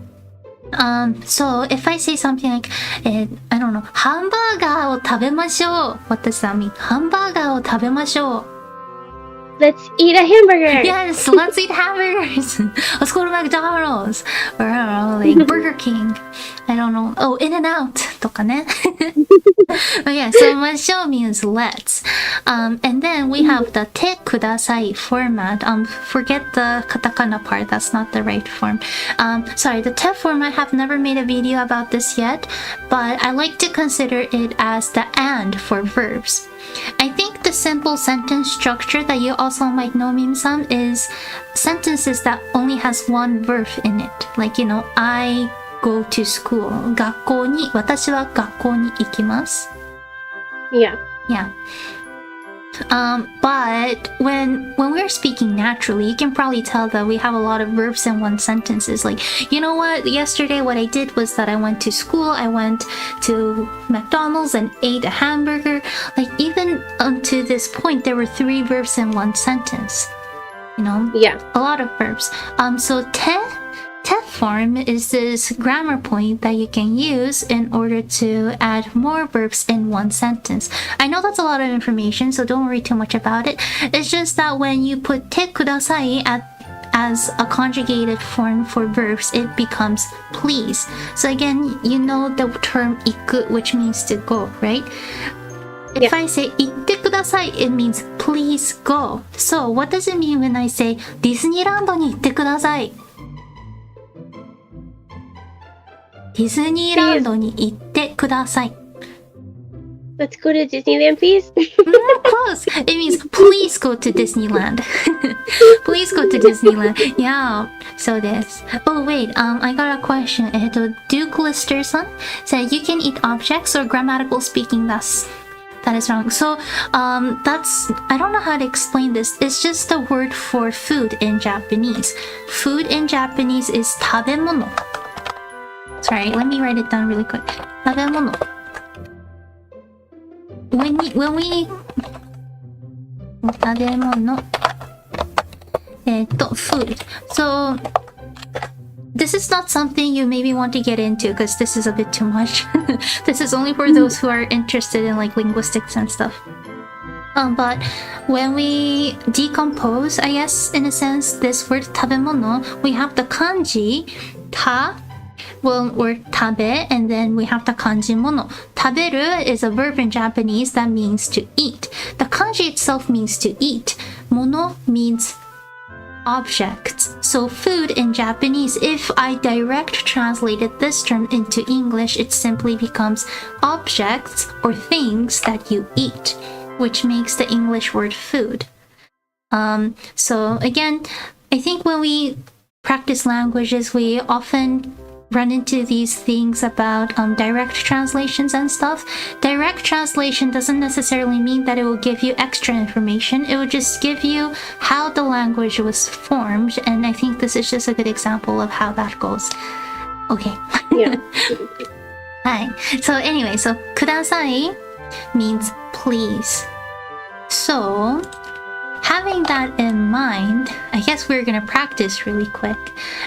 So if I say something like, I don't know, ハンバーガーを食べましょう. What does that mean? ハンバーガーを食べましょう. let's eat a hamburger. Yes, let's eat hamburgers. Let's go to McDonald's or like Burger King. I don't know. Oh, In-N-Out とかね。But yeah, so ましょう means let's. And then we have the てください format. Forget the katakana part. That's not the right form. Sorry, the て form, I have never made a video about this yet, but I like to consider it as the and for verbs. I think the simple sentence structure that you also might know, Mim-san, is sentences that only has one verb in it. Like, you know, I go to school. 学校に、私は学校に行きます。Yeah. Yeah. But when we're speaking naturally, you can probably tell that we have a lot of verbs in one sentences. Like, you know what? Yesterday, what I did was that I went to school, I went to McDonald's and ate a hamburger. Like, even to this point, there were 3 verbs in one sentence. You know? Yeah. A lot of verbs. So, te form is this grammar point that you can use in order to add more verbs in one sentence. I know that's a lot of information, so don't worry too much about it. It's just that when you put てくださいas a conjugated form for verbs, it becomes please. So again, you know the term 行く, which means to go, right? If I say 行ってください, it means please go. So what does it mean when I say ディズニーランドに行ってください? ディズニーランドに行ってください. Let's go to Disneyland, please. Close. It means please go to Disneyland. Please go to Disneyland. Yeah. So this. Oh wait. I got a question. Duke Lister-san said you can eat objects or grammatical speaking. That is wrong. So that's, I don't know how to explain this. It's just the word for food in Japanese. Food in Japanese is 食べ物. Sorry, let me write it down really quick. 食べ物. When we 食べ物 food. So this is not something you maybe want to get into because this is a bit too much. This is only for those who are interested in like linguistics and stuff. But when we decompose, I guess in a sense, this word 食べ物, we have the kanji た or 食べ, and then we have the kanji 物. 食べる is a verb in Japanese that means to eat. The kanji itself means to eat. 物 means objects. So food in Japanese, if I direct translated this term into English, it simply becomes objects or things that you eat, which makes the English word food. So again, I think when we practice languages, we often run into these things about direct translations and stuff. Direct translation doesn't necessarily mean that it will give you extra information. It will just give you how the language was formed, and I think this is just a good example of how that goes. Okay. Yeah. Hi. So anyway, so ください means please. So having that in mind, I guess we're gonna practice really quick.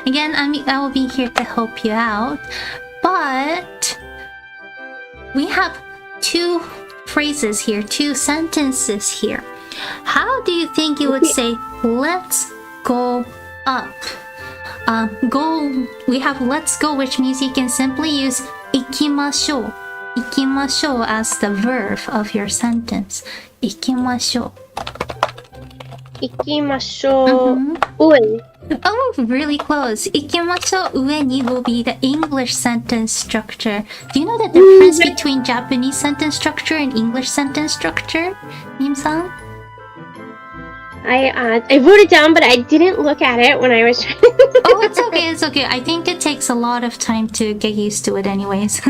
Again, I will be here to help you out, but we have 2 phrases here, 2 sentences here. How do you think you would say, let's go up? Go, we have let's go, which means you can simply use 行きましょう. 行きましょう as the verb of your sentence. 行きましょう. 行きましょう。上に。Oh, really close. 行きましょう上に will be the English sentence structure. Do you know the difference between Japanese sentence structure and English sentence structure, Mim-san? I wrote it down, but I didn't look at it when I was trying to... Oh, it's okay, it's okay. I think it takes a lot of time to get used to it anyways.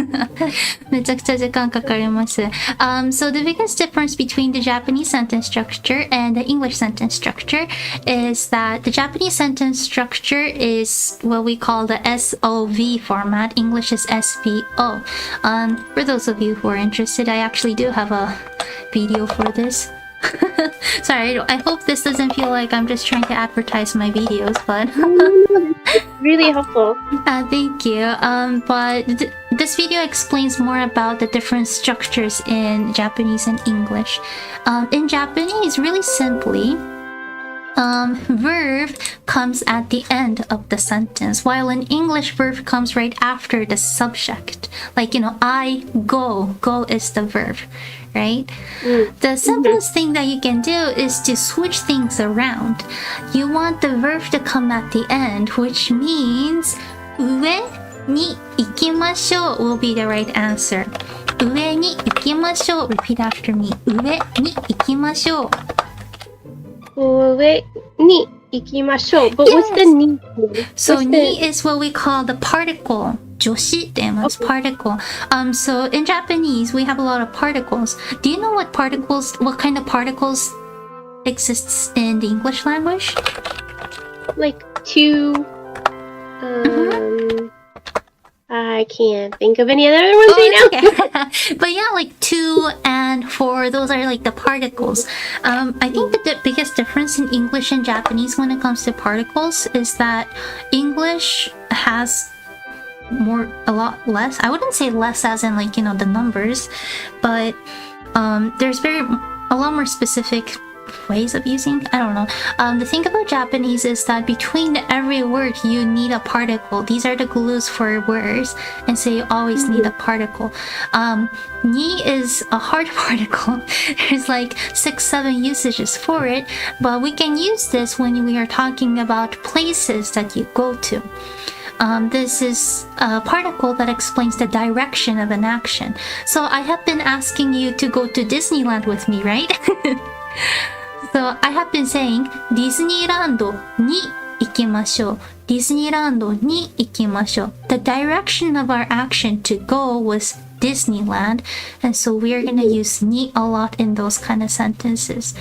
めちゃくちゃ時間かかります。So the biggest difference between the Japanese sentence structure and the English sentence structure is that the Japanese sentence structure is what we call the SOV format. English is SVO. For those of you who are interested, I actually do have a video for this. Sorry, I hope this doesn't feel like I'm just trying to advertise my videos, but It's really helpful. thank you. But this video explains more about the different structures in Japanese and English. In Japanese, really simply, verb comes at the end of the sentence, while in English, verb comes right after the subject. Like, I go. Go is the verb, right? The simplest thing that you can do is to switch things around. You want the verb to come at the end, which means 上に行きましょう will be the right answer. 上に行きましょう Repeat after me. 上に行きましょう上に行きましょう But what's the ni? So ni is what we call the particle. 助詞って言います particle. So in Japanese, we have a lot of particles. Do you know what kind of particles exists in the English language? Like to... I can't think of any other ones right now. Okay. But yeah, like to and for, those are like the particles. I think the biggest difference in English and Japanese when it comes to particles is that English has a lot less. I wouldn't say less as in like, the numbers, but there's a lot more specific ways of using. I don't know. The thing about Japanese is that between every word you need a particle. These are the glues for words, and so you always need a particle. Ni is a hard particle. There's like 6-7 usages for it, but we can use this when we are talking about places that you go to. This is a particle that explains the direction of an action. So I have been asking you to go to Disneyland with me, right? So I have been saying ディズニーランドに行きましょう。ディズニーランドに行きましょう。The direction of our action to go was Disneyland, and so we're gonna use に a lot in those kind of sentences.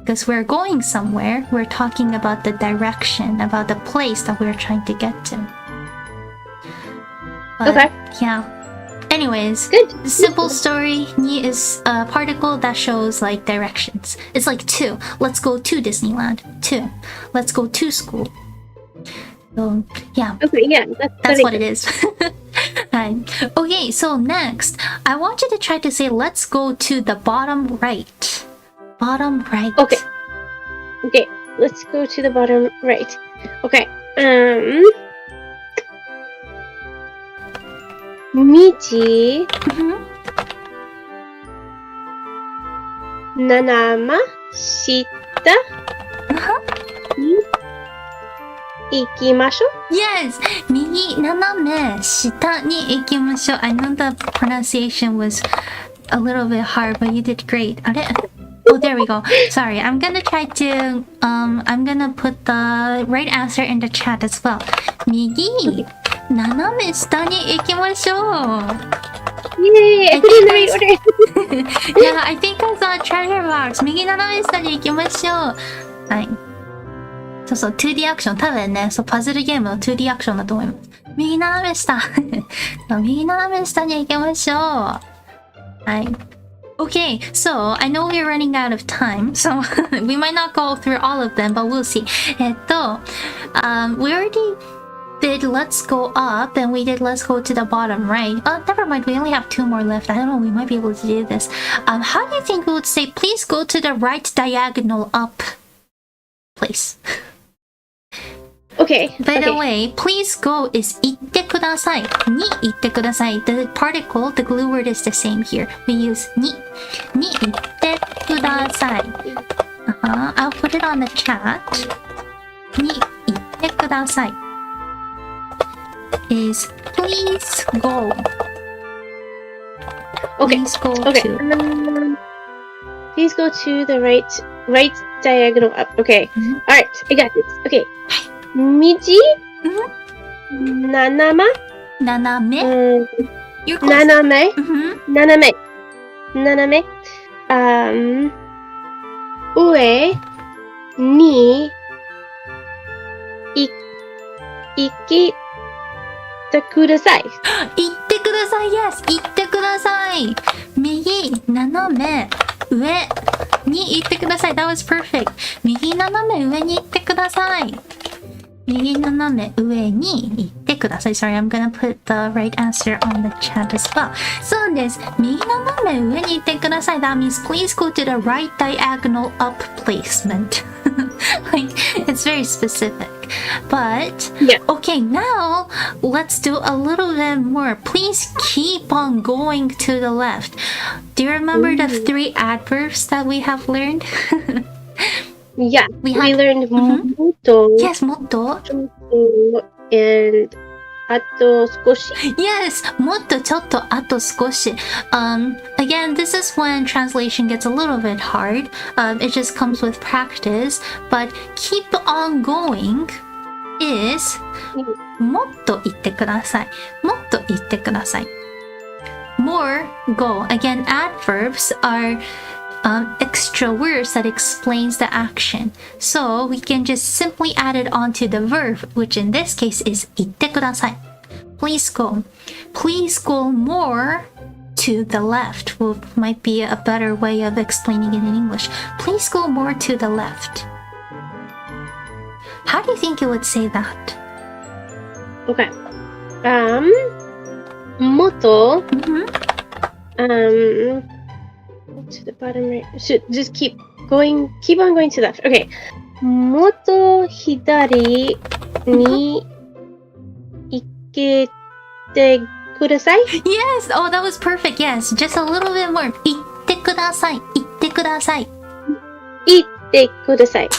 Because we're going somewhere, we're talking about the direction, about the place that we're trying to get to. But, okay. Yeah. Anyways, good. Simple story. Ni is a particle that shows like directions. It's like to. Let's go to Disneyland. To. Let's go to school. So yeah. Okay, yeah. That's what it is. Right. Okay, so next, I want you to try to say let's go to the bottom right. Bottom right. Okay. Okay, let's go to the bottom right. Okay. 道斜め下に行きましょう Yes! 右斜め下に行きましょう I know the pronunciation was a little bit hard, but you did great. あれ? Oh, there we go. Sorry, I'm gonna try to, I'm gonna put the right answer in the chat as well. 右斜め下に行きましょう Yay! I put it in the right order! Yeah, I think I saw a treasure box. 右斜め下に行きましょうはい。そうそう、2D アクション。多分ね、パズルゲームの 2D アクションだと思います。右斜め下。右斜め下に行きましょうはい。Okay, so I know we're running out of time, so we might not go through all of them, but we'll see. We already did let's go up and we did let's go to the bottom right. Never mind, we only have 2 more left. I don't know, we might be able to do this. How do you think we would say please go to the right diagonal up place? Okay. By the way, please go is 行ってくださいに行ってください The particle, the glue word is the same here. We use に行ってください I'll put it on the chat に行ってください is please go. Okay. Please go okay. to. Please go to the right diagonal up. Okay. Alright, I got this. Okay. 道斜め斜め You're close. 斜め斜め斜め上に行きてください。行ってください Yes! 行ってください右斜め上に行ってください That was perfect 右斜め上に行ってください右斜め上に行ってください Sorry, I'm gonna put the right answer on the chat as well そうです右斜め上に行ってください That means please go to the right diagonal up placement Like, it's very specific. But, Yeah. okay, now let's do a little bit more. Please keep on going to the left. Do you remember the 3 adverbs that we have learned? Yeah, We we had- learned moto Yes, motto. and ato skoshi. Yes, もっとちょっとあと少し. Again, this is when translation gets a little bit hard. It just comes with practice. But keep on going is もっと言ってください。もっと言ってください。More, go. Again, adverbs are extra words that explains the action. So we can just simply add it onto the verb, which in this case is 言ってください. Please go. Please go more to the left. Well, might be a better way of explaining it in English. Please go more to the left. How do you think you would say that? Okay. Moto. To the bottom right. Should just keep on going to the left. Okay. Moto hidari ni ikete kudasai. Yes! Oh, that was perfect. Yes, just a little bit more. 言ってください。言ってください。Itte kudasai.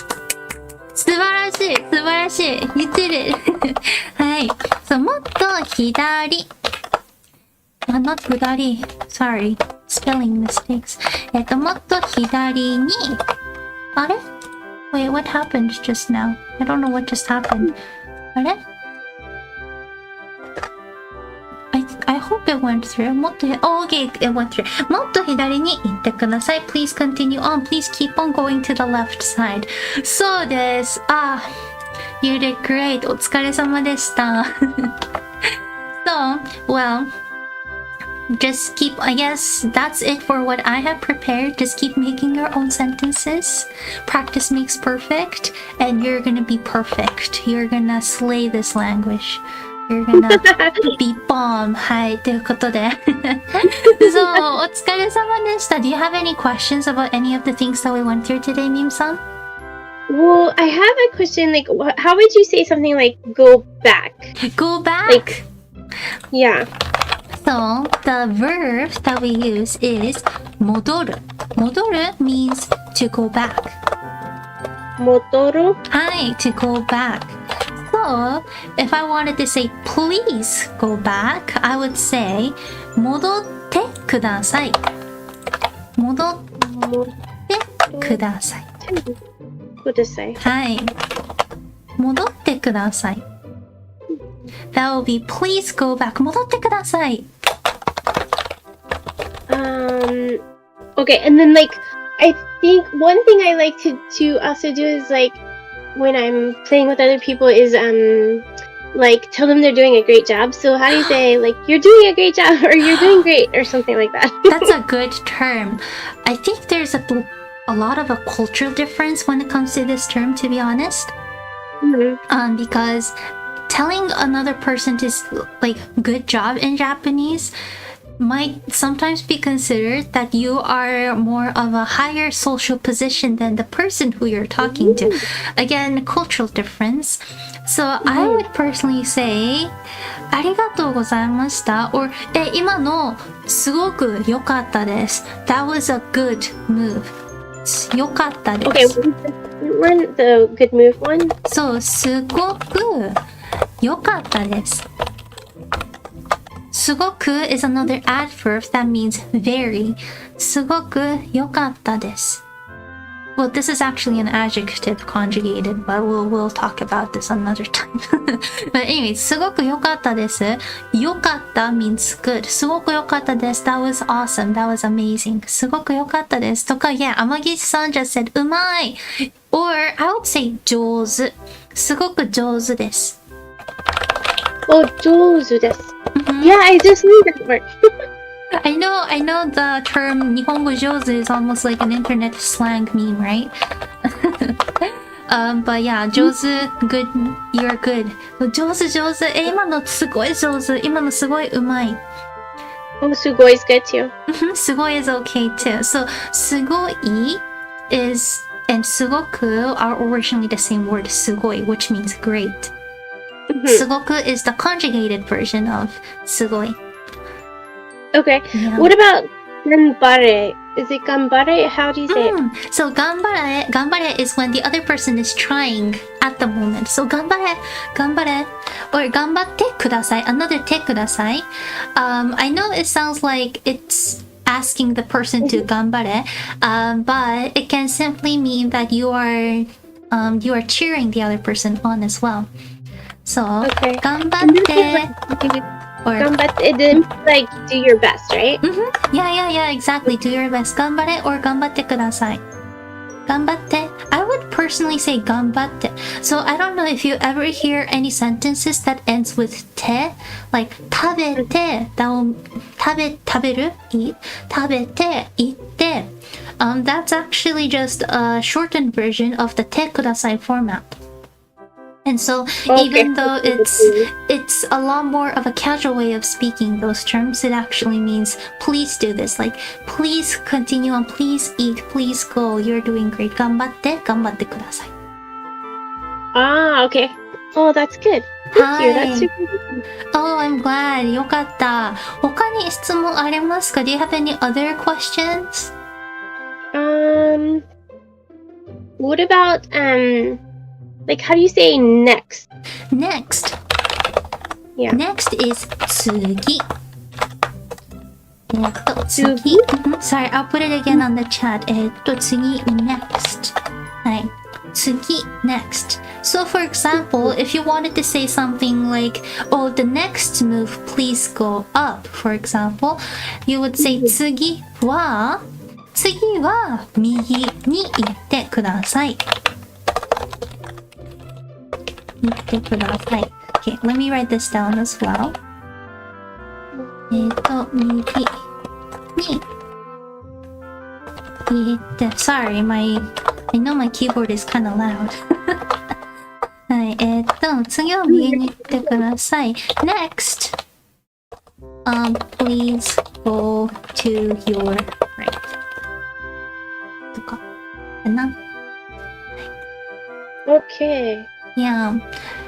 素晴らしい。素晴らしい。You did it. はい。そう、もっと左。not 下り。Sorry. Spelling mistakes. もっと左に。あれ Wait, what happened just now? I don't know what just happened. あれI hope it went through. もっと、oh, okay, it went through. もっと左に行ってください. Please continue on. Please keep on going to the left side. そうです。You did great. お疲れ様でした。So, well, just keep, I guess that's it for what I have prepared. Just keep making your own sentences. Practice makes perfect, and you're gonna be perfect. You're gonna slay this language. You're gonna be bomb. はい、ということで。そう、お疲れ様でした。Do you have any questions about any of the things that we went through today, Mim-san? Well, I have a question. Like, how would you say something like "go back"? Go back. Like, yeah. So, the verb that we use is 戻る。戻る means to go back. Motoru. はい、to go back. So, if I wanted to say please go back, I would say 戻ってください。戻ってください。Kudasai. はい。戻ってください。That will be please go back. 戻ってください。Okay, and then like I think one thing I like to also do is like when I'm playing with other people is like tell them they're doing a great job. So how do you say like you're doing a great job or you're doing great or something like that? That's a good term. I think there's a lot of a cultural difference when it comes to this term, to be honest. Because telling another person to like good job in Japanese might sometimes be considered that you are more of a higher social position than the person who you're talking to. Again, cultural difference. So I would personally say ありがとうございました or 今のすごく良かったです That was a good move. 良かったです Okay, we're in the good move one. そうすごく良かったですすごく is another adverb that means very. すごく良かったです Well, this is actually an adjective conjugated, but we'll talk about this another time. But anyways, すごく良かったです。良かった means good. すごく良かったです。That was awesome. That was amazing. すごく良かったです。とか、yeah, 天岸さん just said うまい。Or I would say 上手。すごく上手です。Oh, 上手です. Yeah, I just knew that word. I know the term 日本語上手 is almost like an internet slang meme, right? But yeah, 上手 good, you're good. 上手上手今のすごい上手今のすごいうまい Oh, すごい is good too. すごい is okay too. So すごい is and すごく are originally the same word すごい, which means great. すごく is the conjugated version of すごい. Okay. Yeah. What about ganbare? Is it ganbare? How do you say it? So 頑張れ is when the other person is trying at the moment. So 頑張れ or 頑張ってください. Another てください. I know it sounds like it's asking the person to 頑張れ, but it can simply mean that you are cheering the other person on as well. So Okay. 頑張って or Ganbatte, it means like do your best, right? Yeah, exactly. Do your best. 頑張れ or 頑張ってください. 頑張って. I would personally say 頑張って. So I don't know if you ever hear any sentences that ends with て, like 食べて,食べる eat, 食べて eat て. That's actually just a shortened version of the てください format. And so even though it's a lot more of a casual way of speaking those terms, it actually means please do this, like please continue on, please eat, please go, you're doing great. 頑張ってください. Ah, okay. Oh, that's good. Thank you. That's super good. Oh, I'm glad. よかった. 他に質問ありますか? Do you have any other questions? What about like how do you say next? Next. Yeah. Next is 次. 次. Sorry, I'll put it again on the chat. 次 next. はい. 次 next. So for example, if you wanted to say something like, oh, the next move, please go up, for example, you would say 次は右に行ってください. 行ってください. Okay, let me write this down as well. 右に行って Sorry, I know my keyboard is kind of loud. はい、次は右に行ってください. Next, please go to your right. とかかな. Okay. Yeah.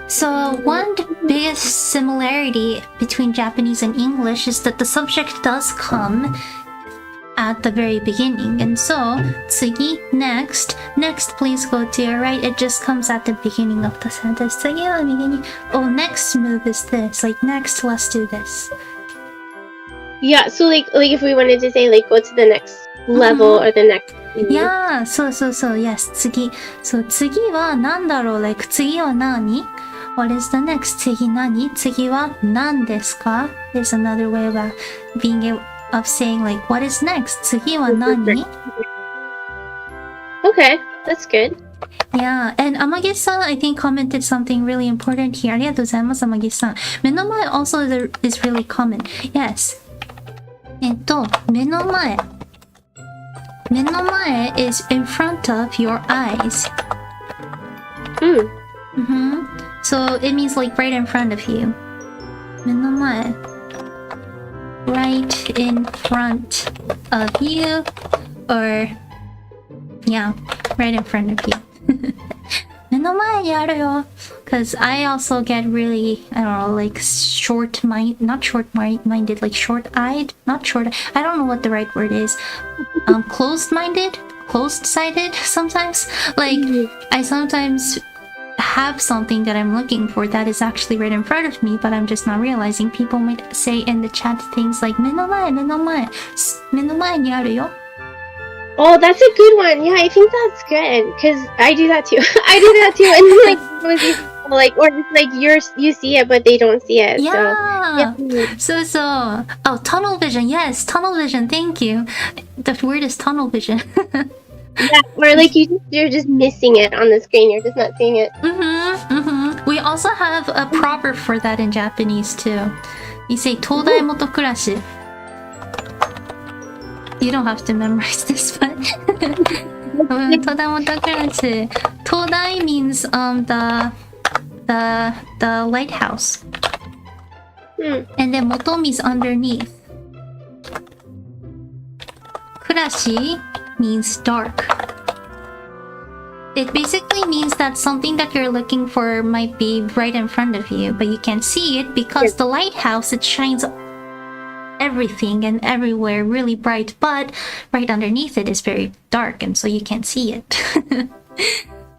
So one biggest similarity between Japanese and English is that the subject does come at the very beginning. And so, 次, next, please go to your right. It just comes at the beginning of the sentence. 次は右に, oh, next move is this. Like, next, let's do this. Yeah, so like if we wanted to say like go to the next level or the next Yeah, そう yes, 次. So 次は何だろう? Like 次は何? What is the next? 次何? 次は何ですか? There's another way of saying like what is next? 次は何? Okay, that's good. Yeah, and Amagi-san, I think, commented something really important here. ありがとうございます、Amagi-san. 目の前 also is really common. Yes. 目の前 is in front of your eyes. So it means like right in front of you. 目の前 right in front of you, or yeah, right in front of you. 目の前にあるよ. Because I also get really, I don't know, like not short-minded, like short-eyed, not short, I don't know what the right word is. Closed-minded, closed-sided sometimes. Like, I sometimes have something that I'm looking for that is actually right in front of me, but I'm just not realizing. People might say in the chat things like 目の前にあるよ. Oh, that's a good one. Yeah, I think that's good because I do that too. And like or just like you see it but they don't see it. Yeah. So oh, tunnel vision. Yes, tunnel vision. Thank you. The word is tunnel vision. Yeah, or like you're just missing it on the screen. You're just not seeing it. We also have a proverb for that in Japanese too. You say 東大元暮らし. You don't have to memorize this, but 東大元暮らし. 東大 means the lighthouse. And then 元 means underneath. 暮らし means dark. It basically means that something that you're looking for might be right in front of you, but you can't see it because the lighthouse, it shines everything and everywhere really bright, but right underneath it is very dark, and so you can't see it.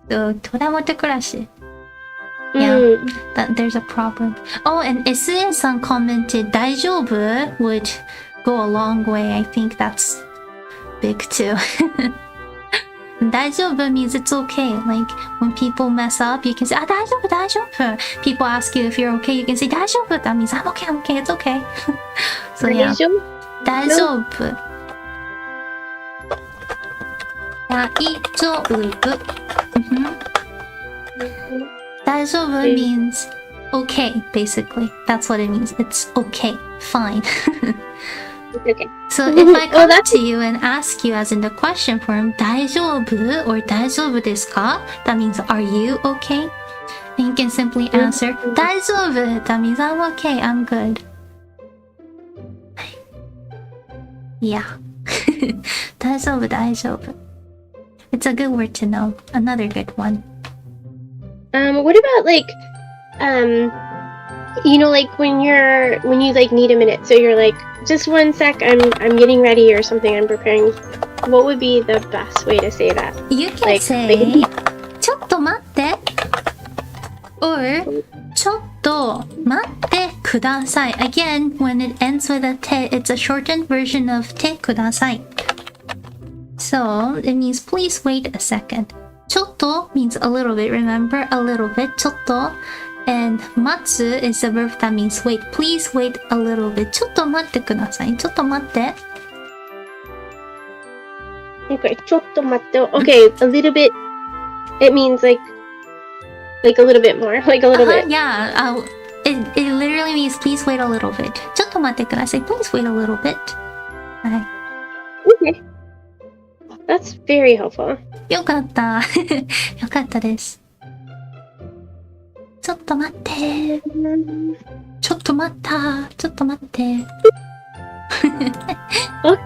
So, 戸田元暮らし. Yeah, that there's a problem. Oh, and SN-san commented, 大丈夫 would go a long way. I think that's big too. 大丈夫 means it's okay. Like, when people mess up, you can say, あ、大丈夫、大丈夫. People ask you if you're okay, you can say, 大丈夫. That means, I'm okay, I'm okay, it's okay. So yeah, 大丈夫. 大丈夫.大丈夫 means okay, basically. That's what it means. It's okay, fine. Okay. So if I come to you and ask you as in the question form, 大丈夫 or 大丈夫ですか? That means, are you okay? And you can simply answer, 大丈夫. That means, I'm okay, I'm good. Yeah. 大丈夫, 大丈夫. It's a good word to know. Another good one. What about like, you know, like when you like need a minute, so you're like, just one sec, I'm getting ready or something, I'm preparing. What would be the best way to say that? You can like, say, ちょっと待って or ちょっと待ってください. Again, when it ends with a te, it's a shortened version of てください. So it means please wait a second. ちょっと means a little bit. Remember, a little bit. ちょっと. And 待つ is a verb that means wait. Please wait a little bit. ちょっと待ってください. ちょっと待って. Okay, ちょっと待って. Okay, a little bit. It means like a little bit more, like a little bit. Yeah. It literally means please wait a little bit. ちょっと待ってください. Please wait a little bit. はい。Okay. That's very helpful. よかった。よかったです。ちょっと待って。ちょっと待った。ちょっと待って。Okay.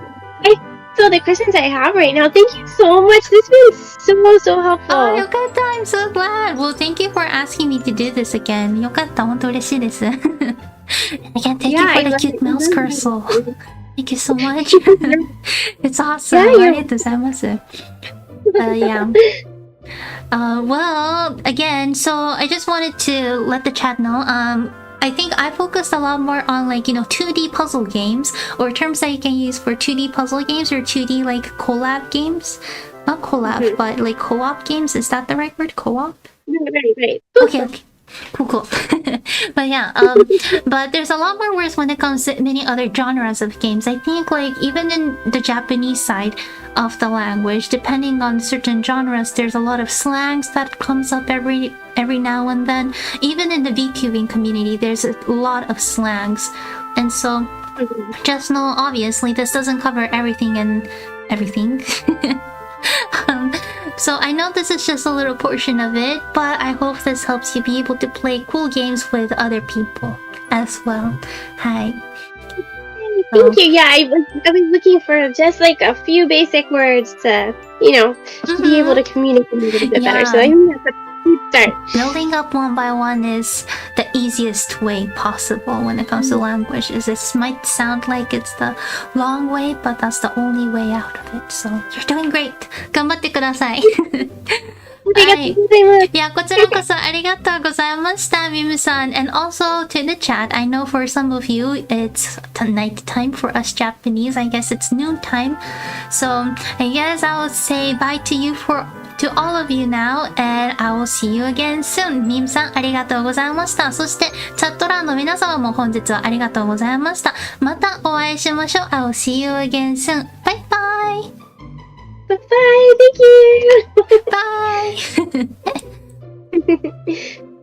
So the questions I have right now, thank you so much. This has been so helpful. あ、よかった。I'm so glad. Well, thank you for asking me to do this again. よかった。本当嬉しいです。Again, thank you for the cute mouse cursor. Thank you so much. It's awesome. ありがとうございます。Yeah. Well, again, so I just wanted to let the chat know. I think I focused a lot more on 2D puzzle games or terms that you can use for 2D puzzle games or 2D like collab games. Not collab, but like co-op games. Is that the right word? Co-op? Right. Okay. Cool. But yeah, but there's a lot more words when it comes to many other genres of games. I think like even in the Japanese side of the language, depending on certain genres, there's a lot of slangs that comes up every now and then. Even in the VTubing community, there's a lot of slangs. And so just know, obviously, this doesn't cover everything and everything. So I know this is just a little portion of it, but I hope this helps you be able to play cool games with other people as well. Hi. Thank you. Yeah, I was looking for just like a few basic words to, be able to communicate a little bit better. So I think that's a good start. Building up one by one is the easiest way possible when it comes to languages. This might sound like it's the long way, but that's the only way out of it. So you're doing great. 頑張ってください。はい。いや、こちらこそありがとうございました、ミムさん。And also to the chat, I know for some of you, it's night time for us Japanese. I guess it's noon time. So I guess I will say bye to you to all of you now, and I will see you again soon. ミムさん、ありがとうございました。そして、チャット欄の皆様も本日はありがとうございました。またお会いしましょう。I will see you again soon. Bye bye! Bye, thank you! Bye!